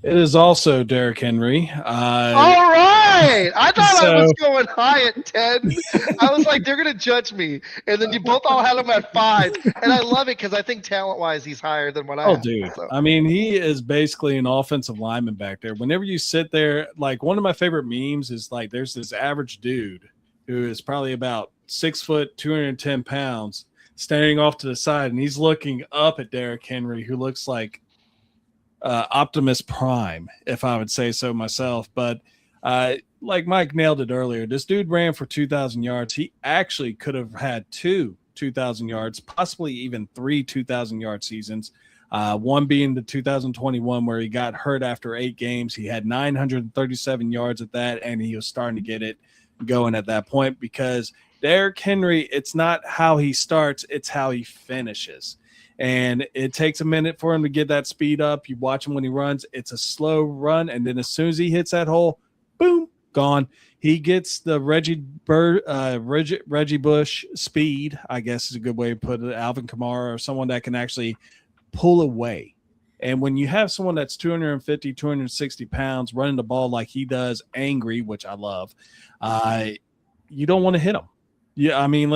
It is also Derrick Henry. All right. I thought I was going high at 10. I was like, they're going to judge me. And then you both all had him at 5. And I love it because I think talent-wise he's higher than what I am. Oh, dude. So. I mean, he is basically an offensive lineman back there. Whenever you sit there, like one of my favorite memes is like there's this average dude who is probably about 6 foot, 210 pounds, staring off to the side, and he's looking up at Derrick Henry, who looks like Optimus Prime, if I would say so myself. But like Mike nailed it earlier, this dude ran for 2,000 yards. He actually could have had 2 2,000 yards, possibly even 3 2,000-yard seasons. One being the 2021 where he got hurt after 8 games. He had 937 yards at that, and he was starting to get it going at that point because Derrick Henry, it's not how he starts, it's how he finishes. And it takes a minute for him to get that speed up. You watch him when he runs, it's a slow run. And then as soon as he hits that hole, boom, gone. He gets the Reggie Bush speed, I guess is a good way to put it, Alvin Kamara, or someone that can actually pull away. And when you have someone that's 250, 260 pounds running the ball like he does, angry, which I love, you don't want to hit him. Yeah, I mean,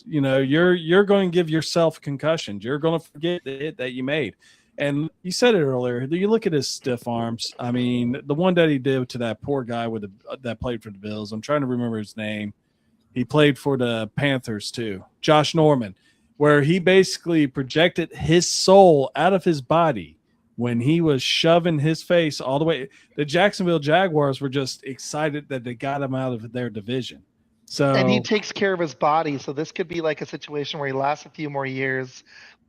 you're going to give yourself concussions. You're going to forget the hit that you made. And you said it earlier. You look at his stiff arms. I mean, the one that he did to that poor guy that played for the Bills. I'm trying to remember his name. He played for the Panthers too. Josh Norman, where he basically projected his soul out of his body when he was shoving his face all the way. The Jacksonville Jaguars were just excited that they got him out of their division. And he takes care of his body. So this could be like a situation where he lasts a few more years,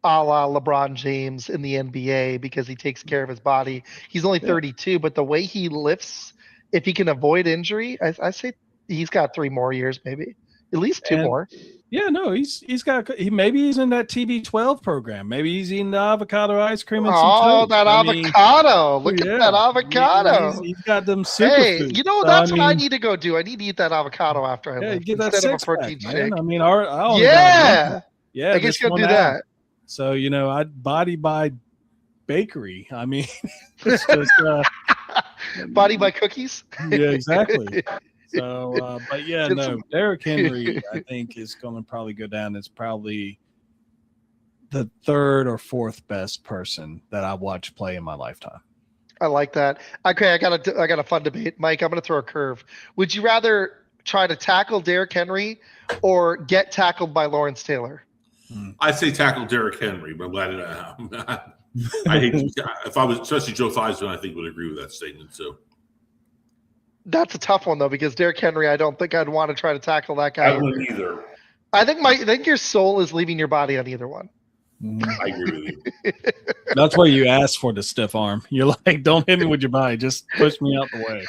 a la LeBron James in the NBA, because he takes care of his body. He's only 32, but the way he lifts, if he can avoid injury, I say he's got 3 more years, maybe at least 2 more. Yeah, no, maybe he's in that TB12 program. Maybe he's eating the avocado ice cream and some toast. That avocado. Look at that avocado. He's got them superfoods. You know, that's what I need to go do. I need to eat that avocado after I lift instead of a protein shake. I mean, I guess you got to do that. So, I'd body by bakery. I mean, it's just Body by cookies. yeah, exactly. So, but yeah, no, Derrick Henry, I think, is going to probably go down as probably the third or fourth best person that I watched play in my lifetime. I like that. Okay, I got a fun debate, Mike. I'm going to throw a curve. Would you rather try to tackle Derrick Henry or get tackled by Lawrence Taylor? I say tackle Derrick Henry, but I'm glad I hate if I was, especially Joe Theismann, I think would agree with that statement too. That's a tough one though, because Derrick Henry, I don't think I'd want to try to tackle that guy. I wouldn't either. I think your soul is leaving your body on either one. I agree with you. That's why you ask for the stiff arm. You're like, don't hit me with your body, just push me out the way.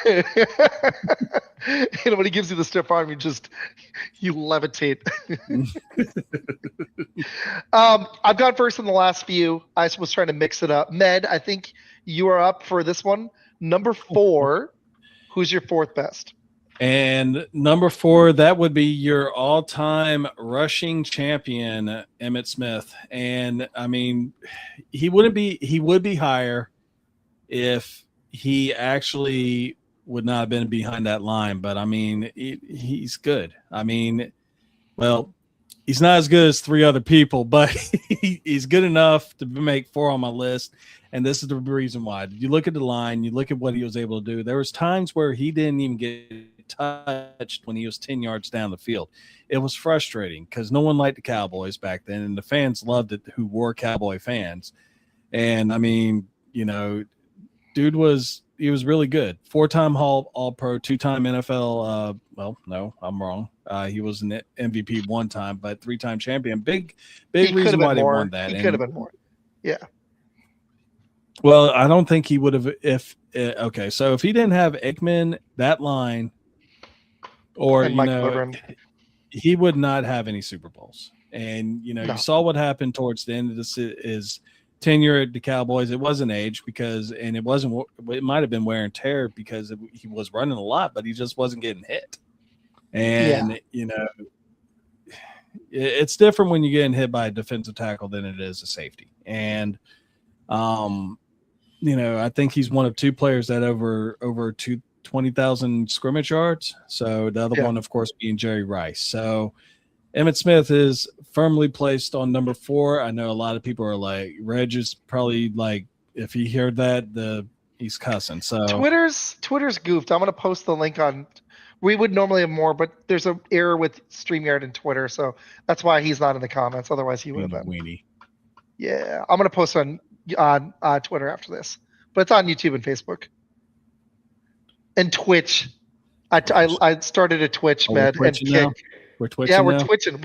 When he gives you the stiff arm, you levitate. I've gone first in the last few. I was trying to mix it up. Med, I think you are up for this one. Number 4. Who's your fourth best? And number 4, that would be your all-time rushing champion, Emmitt Smith. And I mean, he would be higher if he actually would not have been behind that line. But I mean, he's good. I mean, well, he's not as good as 3 other people, but he's good enough to make 4 on my list. And this is the reason why. You look at the line, you look at what he was able to do. There was times where he didn't even get touched when he was 10 yards down the field. It was frustrating because no one liked the Cowboys back then, and the fans loved it who were Cowboy fans. And I mean, you know, he was really good. 4-time All-Pro, 2-time NFL. Well, no, I'm wrong. He was an MVP 1 time, but 3-time champion. Big reason why they won that. He could have been more. Yeah. Well, I don't think he would have okay. So if he didn't have Aikman, that line, or he would not have any Super Bowls. And you saw what happened towards the end of his tenure at the Cowboys. It wasn't age it might have been wear and tear because he was running a lot, but he just wasn't getting hit. And it's different when you're getting hit by a defensive tackle than it is a safety. And I think he's one of 2 players that over 20,000 scrimmage yards. So the other one, of course, being Jerry Rice. So Emmitt Smith is firmly placed on number 4. I know a lot of people are like, Reg is probably like, if he heard that, he's cussing. So Twitter's goofed. I'm going to post the link on. We would normally have more, but there's an error with StreamYard and Twitter, so that's why he's not in the comments. Otherwise, he would have been. Weenie. Yeah, I'm going to post on Twitter after this, but it's on YouTube and Facebook and Twitch. I started a Twitch, Med, and Kick. We're twitching. Yeah, we're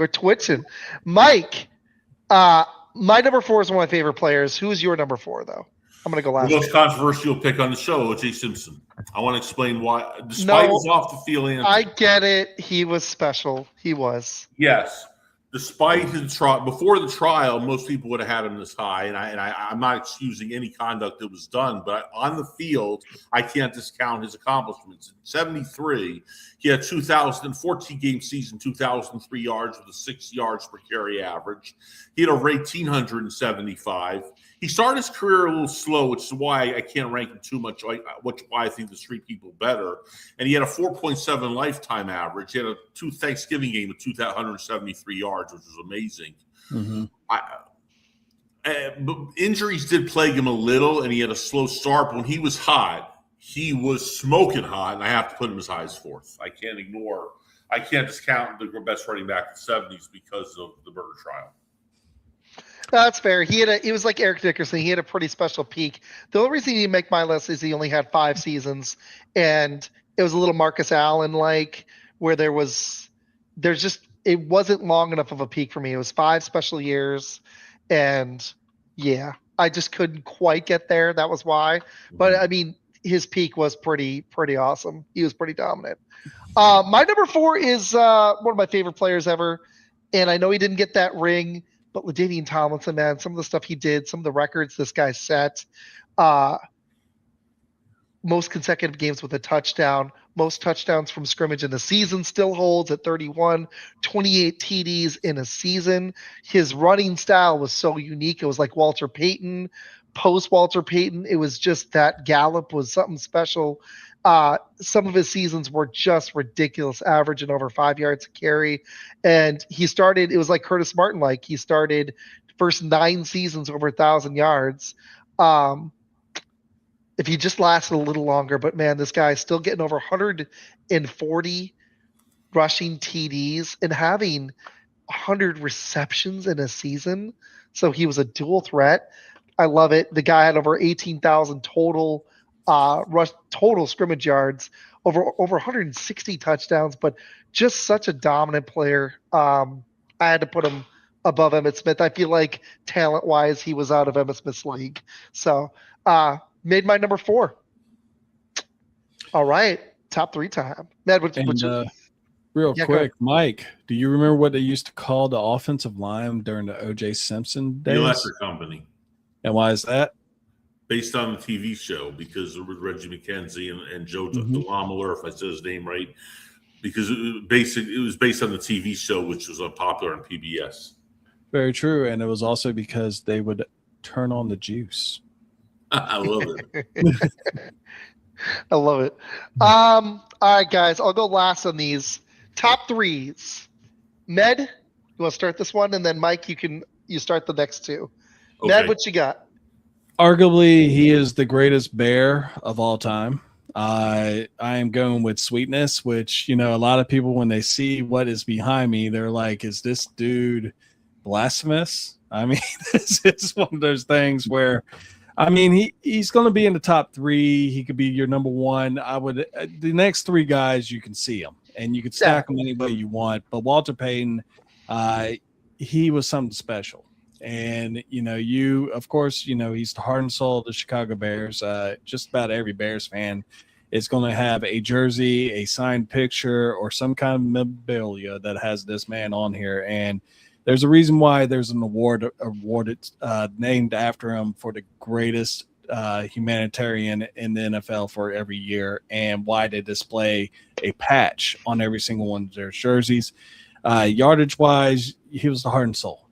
twitching. Mike, my number 4 is one of my favorite players. Who's your number 4, though? I'm going to go last. The most controversial pick on the show, O.J. Simpson. I want to explain why. Despite his off the field answer. I get it. He was special. He was. Yes. Despite his trial, before the trial, most people would have had him this high, and I'm not excusing any conduct that was done, but on the field, I can't discount his accomplishments. In 73, he had 2,014-game season, 2,003 yards with a 6 yards per carry average. He had over 1,875. He started his career a little slow, which is why I can't rank him too much, why I think the street people better. And he had a 4.7 lifetime average. He had a 2 Thanksgiving game with 273 yards, which was amazing. Mm-hmm. But injuries did plague him a little, and he had a slow start. But when he was hot, he was smoking hot, and I have to put him as high as 4th. I can't discount the best running back in the 70s because of the murder trial. That's fair. He was like Eric Dickerson. He had a pretty special peak. The only reason he didn't make my list is he only had 5 seasons, and it was a little Marcus Allen like, where it wasn't long enough of a peak for me. It was 5 special years, and yeah, I just couldn't quite get there. That was why. But I mean, his peak was pretty awesome. He was pretty dominant. My number 4 is one of my favorite players ever, and I know he didn't get that ring. But LaDainian Tomlinson, man, some of the stuff he did, some of the records this guy set, most consecutive games with a touchdown, most touchdowns from scrimmage in the season still holds at 31, 28 TDs in a season. His running style was so unique. It was like Walter Payton, post Walter Payton, it was just that Gallup was something special. Some of his seasons were just ridiculous, averaging over 5 yards a carry. And he started, it was like Curtis Martin, like he started first 9 seasons over 1,000 yards. If he just lasted a little longer, but man, this guy's still getting over 140 rushing TDs and having 100 receptions in a season. So he was a dual threat. I love it. The guy had over 18,000 total total scrimmage yards, over 160 touchdowns, but just such a dominant player. I had to put him above Emmitt Smith. I feel like talent-wise, he was out of Emmitt Smith's league. So made my number 4. All right, top 3 time. Mad, real quick, Mike, do you remember what they used to call the offensive line during the O.J. Simpson days? The Electric Company. And why is that? Based on the TV show, because it was Reggie McKenzie and Joe DeLamore, if I said his name right, because it was based on the TV show, which was popular on PBS. Very true, and it was also because they would turn on the juice. I love it. I love it. All right, guys, I'll go last on these top 3s. Med, you want to start this one, and then Mike, you start the next 2. Okay. Med, what you got? Arguably, he is the greatest Bear of all time. I am going with Sweetness, which, a lot of people, when they see what is behind me, they're like, is this dude blasphemous? I mean, this is one of those things where, he's going to be in the top 3. He could be your number 1. The next 3 guys, you can see them, and you can stack them any way you want. But Walter Payton, he was something special. And, of course, he's the heart and soul of the Chicago Bears. Just about every Bears fan is going to have a jersey, a signed picture, or some kind of memorabilia that has this man on here. And there's a reason why there's an award awarded named after him for the greatest humanitarian in the NFL for every year, and why they display a patch on every single one of their jerseys. Yardage-wise, he was the heart and soul.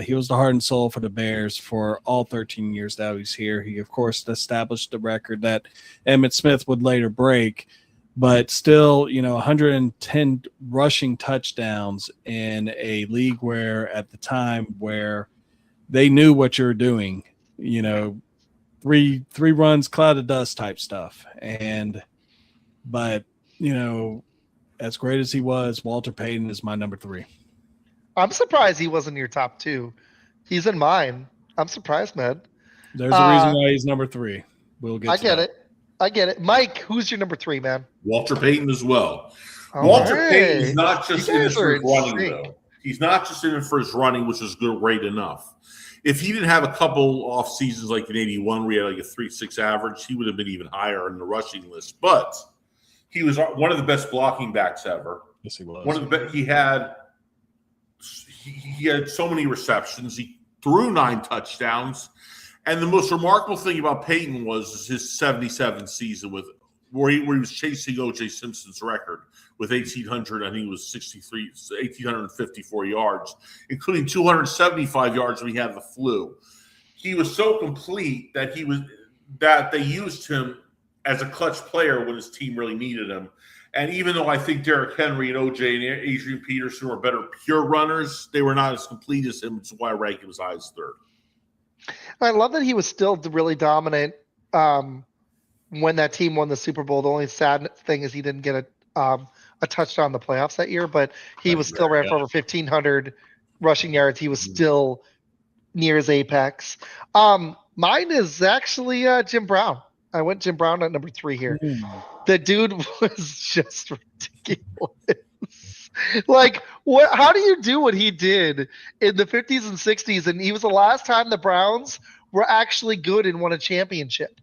He was the heart and soul for the Bears for all 13 years that he was here. He, of course, established the record that Emmitt Smith would later break, but still, 110 rushing touchdowns in a league where, at the time, where they knew what you're doing, three runs, cloud of dust type stuff. But as great as he was, Walter Payton is my number 3. I'm surprised he wasn't in your top 2. He's in mine. I'm surprised, man. There's a reason why he's number 3. We'll get. I get it. Mike, who's your number 3, man? Walter Payton as well. Walter Payton is not just in it for his running, though. He's not just in it for his running, which is great enough. If he didn't have a couple off seasons like in '81 where he had like a 3.6 average, he would have been even higher in the rushing list. But he was one of the best blocking backs ever. Yes, he was. One of the best. He had so many receptions. He threw 9 touchdowns. And the most remarkable thing about Payton was his 77 season where he was chasing O.J. Simpson's record with 1,854 yards, including 275 yards when he had the flu. He was so complete that they used him as a clutch player when his team really needed him. And even though I think Derrick Henry and O.J. and Adrian Peterson were better pure runners, they were not as complete as him, which is why I rank him as high as 3rd. I love that he was still really dominant when that team won the Super Bowl. The only sad thing is he didn't get a touchdown in the playoffs that year, but he was still ran for over 1,500 rushing yards. He was still near his apex. Mine is actually Jim Brown. I went Jim Brown at number 3 here. The dude was just ridiculous. Like, how do you do what he did in the 50s and 60s? And he was the last time the Browns were actually good and won a championship.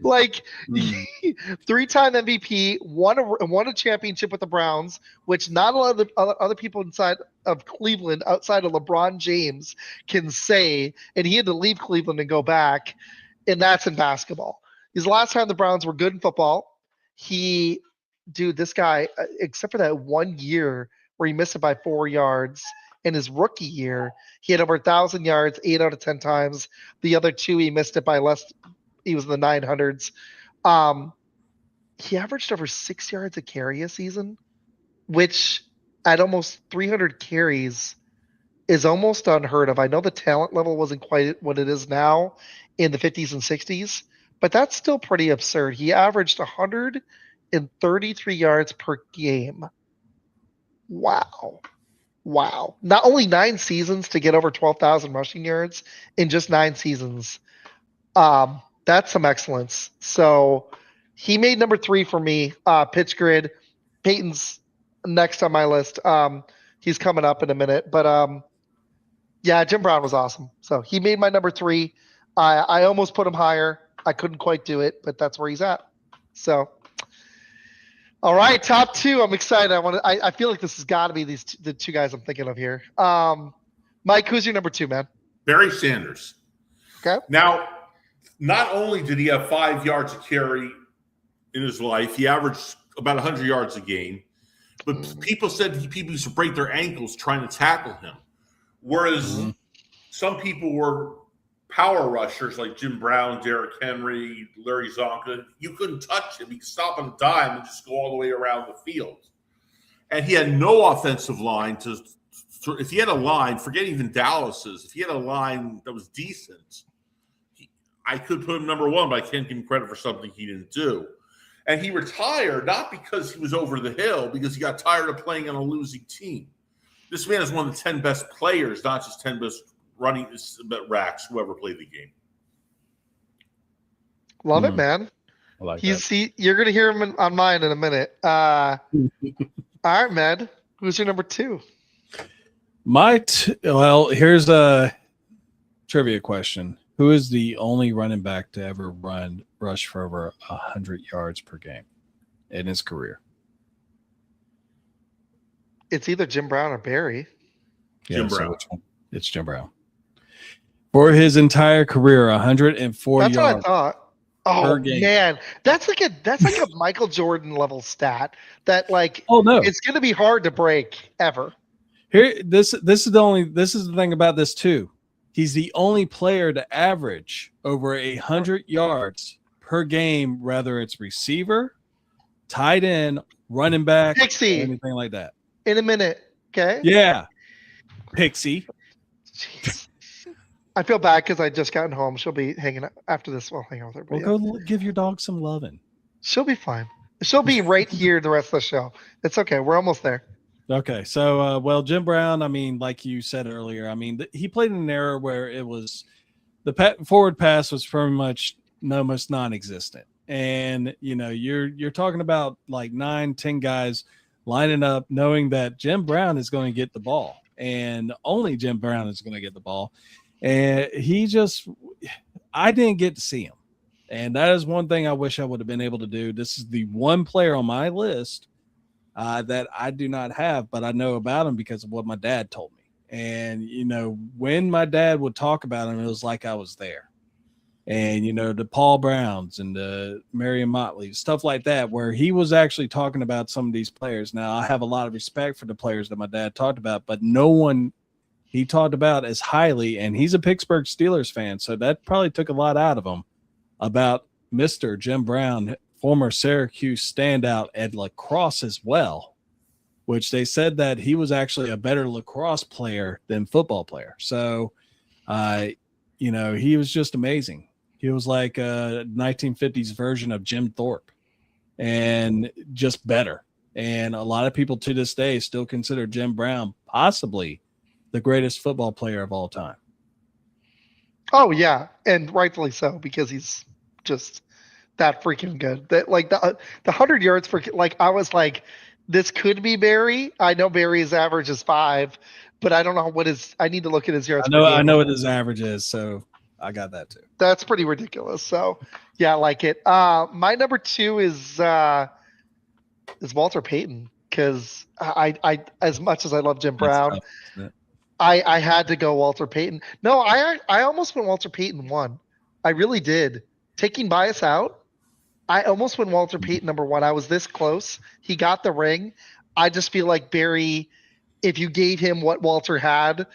Like, 3-time MVP, won a championship with the Browns, which not a lot of other people inside of Cleveland, outside of LeBron James, can say. And he had to leave Cleveland and go back. And that's in basketball. His last time the Browns were good in football. This guy, except for that 1 year where he missed it by 4 yards, in his rookie year, he had over 1,000 yards 8 out of 10 times. The other 2, he missed it by less. He was in the 900s. He averaged over 6 yards a carry a season, which at almost 300 carries is almost unheard of. I know the talent level wasn't quite what it is now in the 50s and 60s, but that's still pretty absurd. He averaged 133 yards per game. Wow. Not only 9 seasons to get over 12,000 rushing yards in just 9 seasons. That's some excellence. So he made number 3 for me. Pitch grid. Peyton's next on my list. He's coming up in a minute, but yeah, Jim Brown was awesome. So he made my number 3. I almost put him higher. I couldn't quite do it, but that's where he's at. So, all right, top 2. I'm excited. I feel like this has got to be the 2 guys I'm thinking of here. Mike, who's your number 2, man? Barry Sanders. Okay. Now, not only did he have 5 yards a carry in his life, he averaged about 100 yards a game. But people said people used to break their ankles trying to tackle him. Whereas some people were power rushers like Jim Brown, Derrick Henry, Larry Zonka. You couldn't touch him. He could stop on a dime and just go all the way around the field. And he had no offensive line if he had a line, forget even Dallas's, if he had a line that was decent, I could put him number 1, but I can't give him credit for something he didn't do. And he retired not because he was over the hill, because he got tired of playing on a losing team. This man is one of the 10 best players, not just 10 best running racks who ever played the game. Love it, man. I like that. You're going to hear him on mine in a minute. All right, man. Who's your number 2? Well, here's a trivia question. Who is the only running back to ever rush for over 100 yards per game in his career? It's either Jim Brown or Barry. Jim Brown. So which one? It's Jim Brown. For his entire career, 104 That's yards. what I thought. Oh per game. man, that's like a Michael Jordan level stat. That like, Oh no, it's going to be hard to break ever. Here, this is the thing about this too. He's the only player to average over 100 yards per game, whether it's receiver, tight end, running back, Pixie. anything like that. In a minute, okay? Yeah, Pixie. Jeez. I feel bad because I just gotten home. She'll be hanging out after this. We'll hang out with her. Well, Yeah. go give your dog some loving. She'll be fine. She'll be right here the rest of the show. It's okay. We're almost there. Okay, so well, Jim Brown. I mean, like you said earlier, I mean, he played in an era where it was the forward pass was pretty much almost non-existent, and you know, you're talking about like 9-10 guys lining up, knowing that Jim Brown is going to get the ball, and only Jim Brown is going to get the ball, and I didn't get to see him, and that is one thing I wish I would have been able to do. This is the one player on my list that I do not have, but I know about him because of what my dad told me. And, you know, when my dad would talk about him, it was like I was there. And, you know, the Paul Browns and the Marion Motley, stuff like that, where he was actually talking about some of these players. Now, I have a lot of respect for the players that my dad talked about, but no one he talked about as highly, and he's a Pittsburgh Steelers fan, so that probably took a lot out of him about Mr. Jim Brown, former Syracuse standout at lacrosse as well, which they said that he was actually a better lacrosse player than football player. So, you know, he was just amazing. He was like a 1950s version of Jim Thorpe and just better. And a lot of people to this day still consider Jim Brown possibly the greatest football player of all time. Oh yeah, and rightfully so, because he's just that freaking good. That like the 100 yards for, like, I was like, this could be Barry. I know Barry's average is 5, but I don't know what his. I need to look at his yards. I know what his average is, so I got that too. That's pretty ridiculous. So yeah, I like it. My number 2 is Walter Payton, because I as much as I love Jim Brown, I had to go Walter Payton. No, I almost went Walter Payton 1. I really did. Taking bias out, I almost went Walter Payton number 1. I was this close. He got the ring. I just feel like Barry if you gave him what Walter had,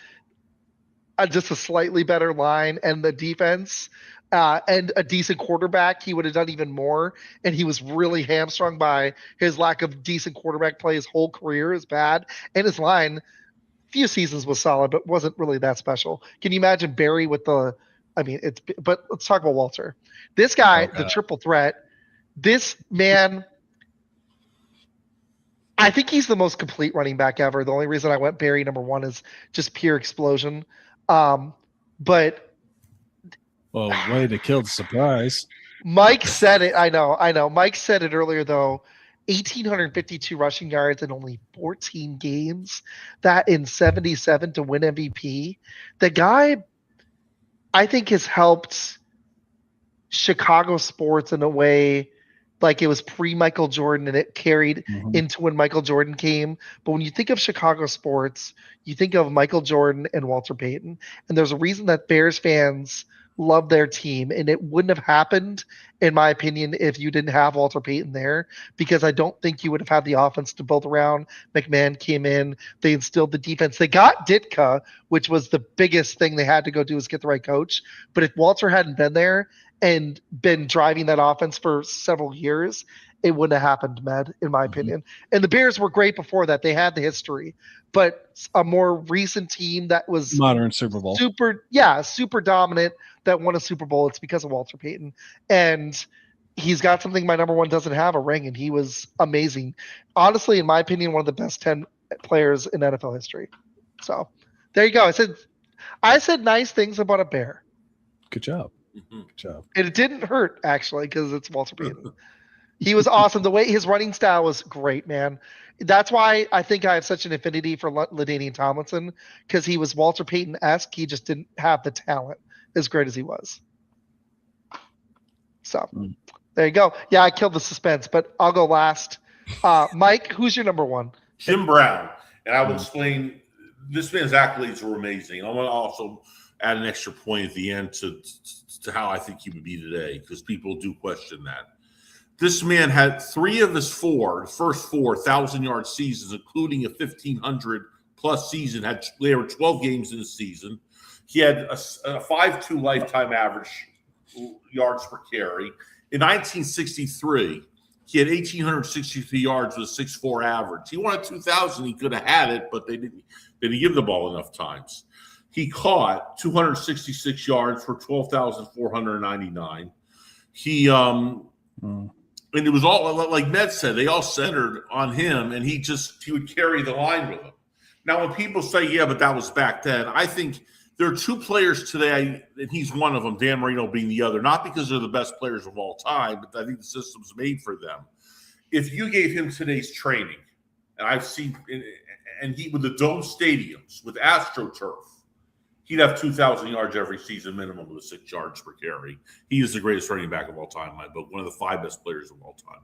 just a slightly better line and the defense and a decent quarterback, he would have done even more. And he was really hamstrung by his lack of decent quarterback play. His whole career is bad. And his line, few seasons was solid, but wasn't really that special. Can you imagine Barry with the, but let's talk about Walter. This guy, the triple threat, this man, I think he's the most complete running back ever. The only reason I went Barry number 1 is just pure explosion. But way to kill the surprise. Mike said it. I know. Mike said it earlier though. 1,852 rushing yards in only 14 games. That in 77 to win MVP. The guy, I think, has helped Chicago sports in a way like it was pre-Michael Jordan and it carried into when Michael Jordan came. But when you think of Chicago sports, you think of Michael Jordan and Walter Payton. And there's a reason that Bears fans love their team. And it wouldn't have happened, in my opinion, if you didn't have Walter Payton there, because I don't think you would have had the offense to build around. McMahon came in, they instilled the defense. They got Ditka, which was the biggest thing they had to go do is get the right coach. But if Walter hadn't been there and been driving that offense for several years, it wouldn't have happened, Med, in my opinion. And the Bears were great before that. They had the history. But a more recent team that was modern Super Bowl. Super dominant that won a Super Bowl, it's because of Walter Payton. And he's got something my number 1 doesn't have, a ring, and he was amazing. Honestly, in my opinion, one of the best 10 players in NFL history. So there you go. I said nice things about a Bear. Good job. Good job. And it didn't hurt, actually, because it's Walter Payton. He was awesome. The way his running style was great, man. That's why I think I have such an affinity for LaDainian Tomlinson, because he was Walter Payton-esque. He just didn't have the talent as great as he was. So there you go. Yeah, I killed the suspense, but I'll go last. Mike, who's your number 1? Jim Brown. And I will explain, this man's accolades were amazing. I want to also add an extra point at the end to how I think he would be today, because people do question that. This man had 3 of his first 4 1,000-yard seasons, including a 1,500-plus season. There were 12 games in the season. He had a 5.2 lifetime average yards per carry. In 1963, he had 1,863 yards with a 6.4 average. He wanted 2,000. He could have had it, but they didn't give the ball enough times. He caught 266 yards for 12,499. And it was all, like Med said, they all centered on him, and he would carry the line with him. Now, when people say, yeah, but that was back then, I think there are 2 players today, and he's one of them, Dan Marino being the other, not because they're the best players of all time, but I think the system's made for them. If you gave him today's training, and I've seen, and he with the dome stadiums, with AstroTurf, he'd have 2,000 yards every season minimum with 6 yards per carry. He is the greatest running back of all time, in my book, one of the 5 best players of all time.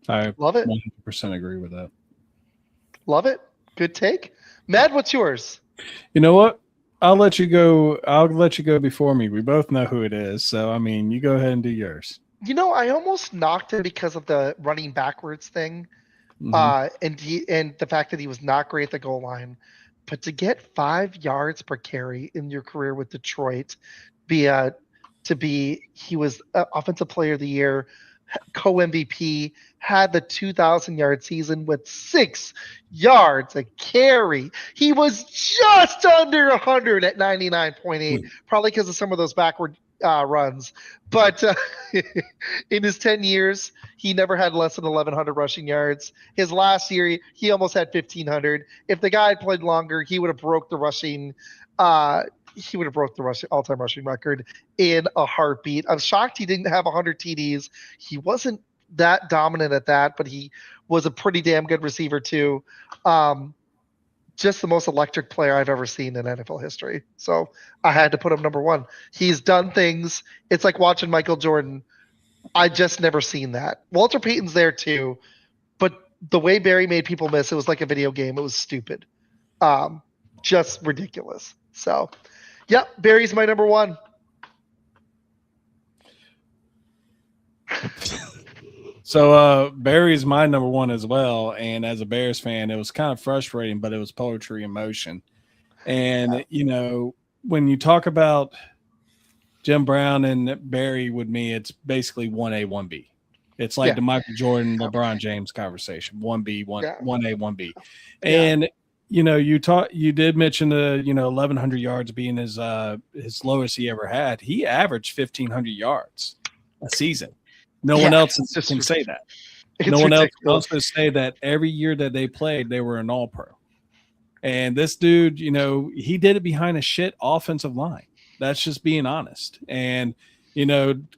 I love it. 100% agree with that. Love it. Good take. Matt, what's yours? You know what? I'll let you go. I'll let you go before me. We both know who it is. So, I mean, you go ahead and do yours. I almost knocked him because of the running backwards thing. And the fact that he was not great at the goal line. But to get 5 yards per carry in your career with Detroit, he was offensive player of the year, co-MVP, had the 2,000-yard season with 6 yards a carry. He was just under 100 at 99.8, probably because of some of those backward runs. But in his 10 years, he never had less than 1,100 rushing yards. His last year, he almost had 1,500. If the guy had played longer, he would have broke the rushing. He would have broke the all-time rushing record in a heartbeat. I'm shocked he didn't have 100 TDs. He wasn't that dominant at that, but he was a pretty damn good receiver too. Just the most electric player I've ever seen in NFL history. So I had to put him number 1. He's done things. It's like watching Michael Jordan. I just never seen that. Walter Payton's there too, but the way Barry made people miss, it was like a video game. It was stupid. Just ridiculous. So, yep, Barry's my number 1. So Barry's my number one as well. And as a Bears fan, it was kind of frustrating, but it was poetry in motion. And, when you talk about Jim Brown and Barry, with me, it's basically 1A, 1B. It's like the Michael Jordan, LeBron James conversation, 1B, 1A, 1B. And, you did mention the, 1,100 yards being his lowest he ever had. He averaged 1,500 yards a season. No one else can say that. No one else can also say that every year that they played, they were an all-pro. And this dude, he did it behind a shit offensive line. That's just being honest. And,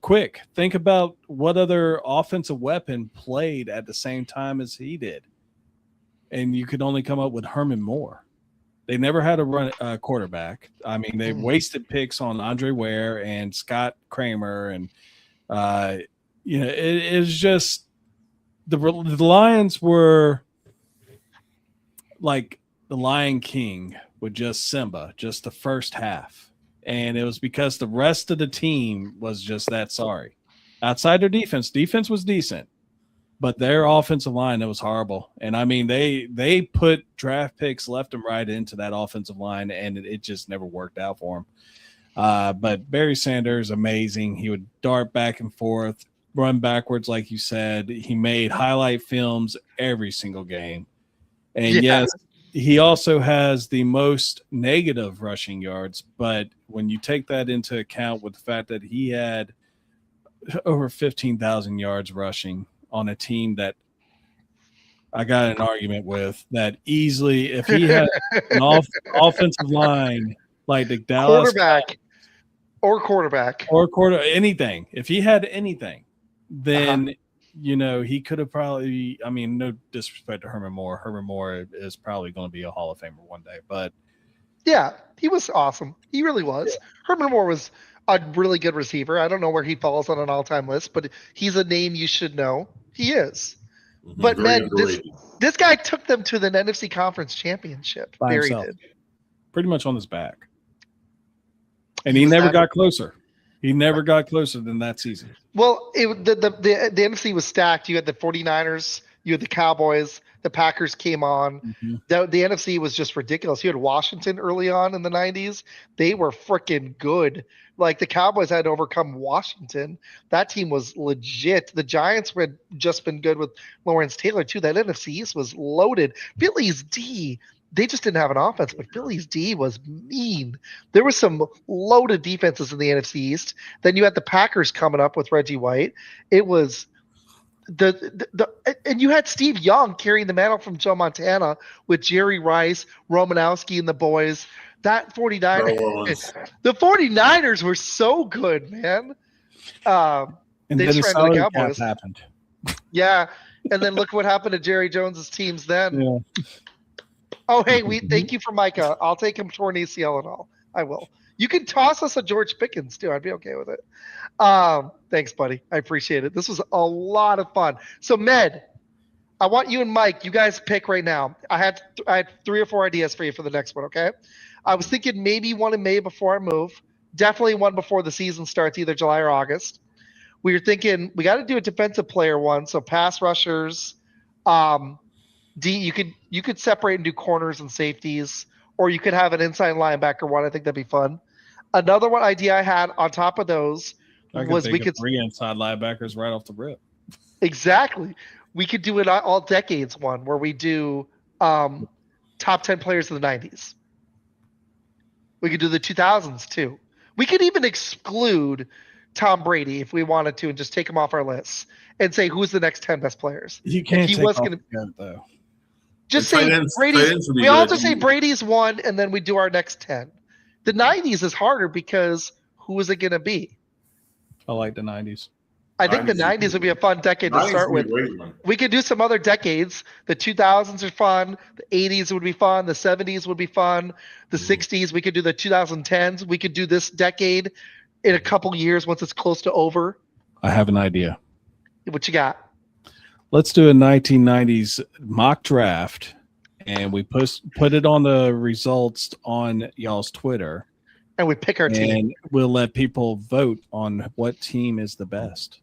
quick, think about what other offensive weapon played at the same time as he did. And you could only come up with Herman Moore. They never had a quarterback. I mean, they wasted picks on Andre Ware and Scott Kramer. And, it was just the Lions were like the Lion King with just Simba, just the first half. And it was because the rest of the team was just that sorry. Outside their defense was decent, but their offensive line, it was horrible. And I mean, they put draft picks left and right into that offensive line, and it just never worked out for them. But Barry Sanders, amazing. He would dart back and forth, run backwards, like you said. He made highlight films every single game. And yes, he also has the most negative rushing yards, but when you take that into account with the fact that he had over 15,000 yards rushing on a team that I got an argument with, that easily, if he had an offensive line like the Dallas quarterback, anything, if he had anything, then he could have probably, I mean, no disrespect to Herman Moore. Herman Moore is probably going to be a Hall of Famer one day, but yeah, he was awesome. He really was. Yeah. Herman Moore was a really good receiver. I don't know where he falls on an all-time list, but he's a name you should know. He is. Mm-hmm. But man, this guy took them to the NFC Conference Championship. Barry did. Pretty much on his back. And he never got closer. He never got closer than that season. Well, the NFC was stacked. You had the 49ers, you had the Cowboys, the Packers came on. Mm-hmm. The NFC was just ridiculous. You had Washington early on in the 90s. They were freaking good. Like the Cowboys had to overcome Washington. That team was legit. The Giants had just been good with Lawrence Taylor too. That NFC East was loaded. Philly's D, they just didn't have an offense, but Philly's D was mean. There was some loaded defenses in the NFC East. Then you had the Packers coming up with Reggie White. It was and you had Steve Young carrying the mantle from Joe Montana with Jerry Rice, Romanowski, and the boys. That 49ers, the 49ers were so good, man. And they then the salary cap happened. Yeah, and then look what happened to Jerry Jones's teams then. Yeah. Oh, hey, thank you for Micah. I'll take him torn ACL and all. I will. You can toss us a George Pickens too. I'd be okay with it. Thanks, buddy. I appreciate it. This was a lot of fun. So, Med, I want you and Mike, you guys pick right now. I had 3 or 4 ideas for you for the next one, okay? I was thinking maybe one in May before I move. Definitely one before the season starts, either July or August. We were thinking we got to do a defensive player one, so pass rushers. You could separate and do corners and safeties, or you could have an inside linebacker one. I think that'd be fun. Another one idea I had on top of those was we could 3 inside linebackers right off the rip. Exactly. We could do an all decades one where we do top 10 players of the 90s. We could do the 2000s too. We could even exclude Tom Brady if we wanted to and just take him off our list and say who's the next 10 best players. You can't take off the though. Just say Brady's. We all just say Brady's one, and then we do our next 10. The 90s is harder because who is it going to be? I like the 90s. I think the 90s would be a fun decade to start with. We could do some other decades. The 2000s are fun. The 80s would be fun. The 70s would be fun. The 60s, we could do the 2010s. We could do this decade in a couple years once it's close to over. I have an idea. What you got? Let's do a 1990s mock draft, and we put it on the results on y'all's Twitter. And we pick our team. And we'll let people vote on what team is the best.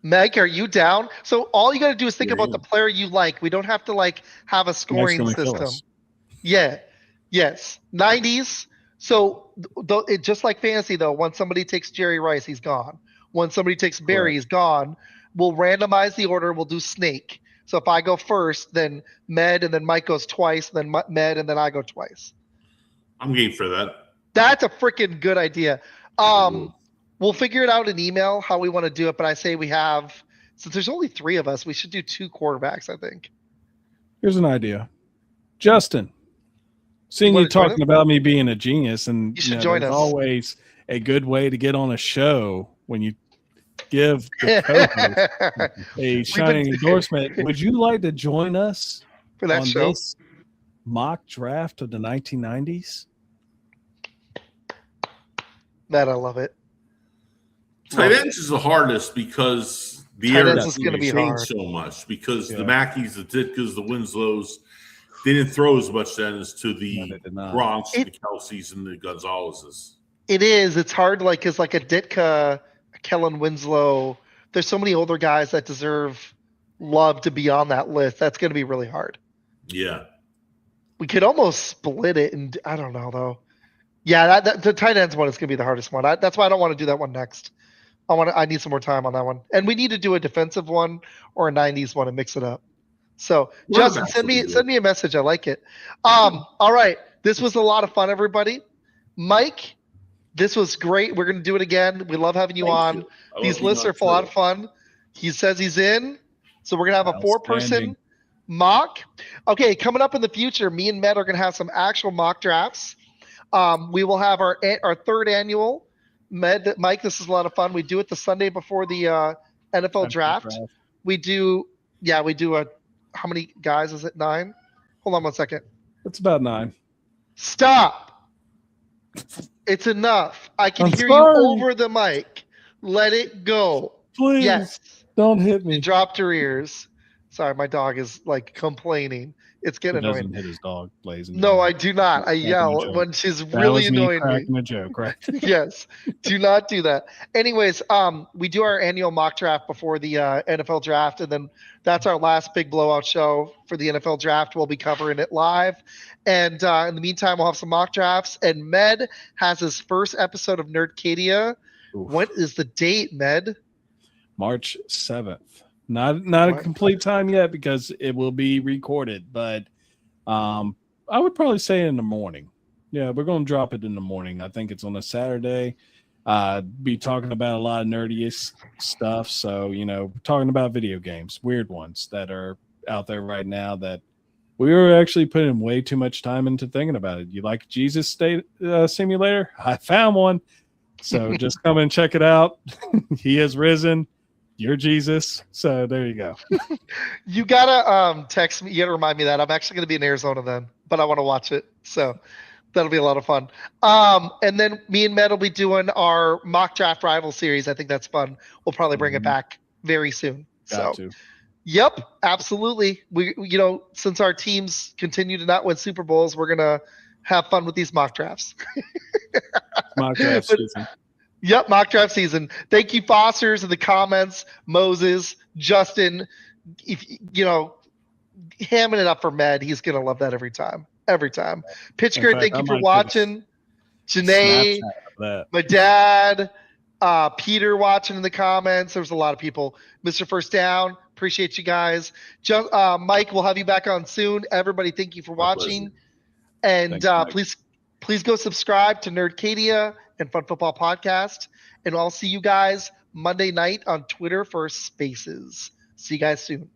Meg, are you down? So all you got to do is think Yeah, about the player you like. We don't have to like have a scoring gonna kill system. us. Yeah. Yes. 90s. So it just like fantasy though, once somebody takes Jerry Rice, he's gone. Once somebody takes Barry, he's gone. We'll randomize the order. We'll do snake. So if I go first, then Med, and then Mike goes twice, then Med, and then I go twice. I'm game for that. That's a freaking good idea. We'll figure it out in email how we want to do it, but I say we have, since there's only 3 of us, we should do 2 quarterbacks, I think. Here's an idea. Justin, seeing you talking about me being a genius, and you should join us. Always a good way to get on a show when you give the co-host a shining endorsement. Would you like to join us for that show? This mock draft of the 1990s? That I love it. Tight ends is the hardest because the era is going to be changed so much. Because the Mackeys, the Ditkas, the Winslows, they didn't throw as much then as to the Gronks, the Kelseys, and the Gonzalez's. It is. It's hard, like, because like a Ditka, a Kellen Winslow, there's so many older guys that deserve love to be on that list. That's going to be really hard. Yeah. We could almost split it, and I don't know though. Yeah, the tight ends one is going to be the hardest one. That's why I don't want to do that one next. I need some more time on that one, and we need to do a defensive one or a 90s one and mix it up. So Justin, send me a message. I like it. All right, this was a lot of fun, everybody. Mike, this was great. We're going to do it again. We love having you on. These lists are a lot of fun. He says he's in, so we're going to have a 4-person mock. Okay, coming up in the future, me and Matt are going to have some actual mock drafts. We will have our 3rd annual. Mike, this is a lot of fun. We do it the Sunday before the NFL draft. We do how many guys is it? 9? Hold on one second. It's about 9. Stop. It's enough. I can hear you over the mic. Let it go. Please. Yes. Don't hit me. You dropped your ears. Sorry, my dog is like complaining. It's getting annoying. Doesn't hit his dog, blazing. No, I do not. I yell when she's really annoying me. Cracking a joke, right? Yes, do not do that. Anyways, we do our annual mock draft before the NFL draft, and then that's our last big blowout show for the NFL draft. We'll be covering it live, and in the meantime, we'll have some mock drafts. And Med has his first episode of Nerdcadia. Oof. What is the date, Med? March 7th. Not a complete time yet because it will be recorded, but I would probably say in the morning. Yeah, we're going to drop it in the morning. I think it's on a Saturday. Be talking about a lot of nerdiest stuff. So, talking about video games, weird ones that are out there right now that we were actually putting way too much time into thinking about it. You like Jesus State Simulator? I found one. So just come and check it out. He has risen. You're Jesus. So there you go. You gotta text me. You gotta remind me that I'm actually gonna be in Arizona then, but I want to watch it. So that'll be a lot of fun. And then me and Matt will be doing our mock draft rival series. I think that's fun. We'll probably bring it back very soon. Yep, absolutely. We since our teams continue to not win Super Bowls, we're gonna have fun with these mock drafts. Mock draft season. Yep, mock draft season. Thank you, Fosters, in the comments. Moses, Justin, if hamming it up for Med. He's gonna love that every time. Every time. Pitchker, thank you for watching. Janae, my dad, Peter watching in the comments. There's a lot of people. Mr. First Down, appreciate you guys. Mike, we'll have you back on soon. Everybody, thank you for watching. And please go subscribe to Nerdcadia and Fun Football Podcast. And I'll see you guys Monday night on Twitter for Spaces. See you guys soon.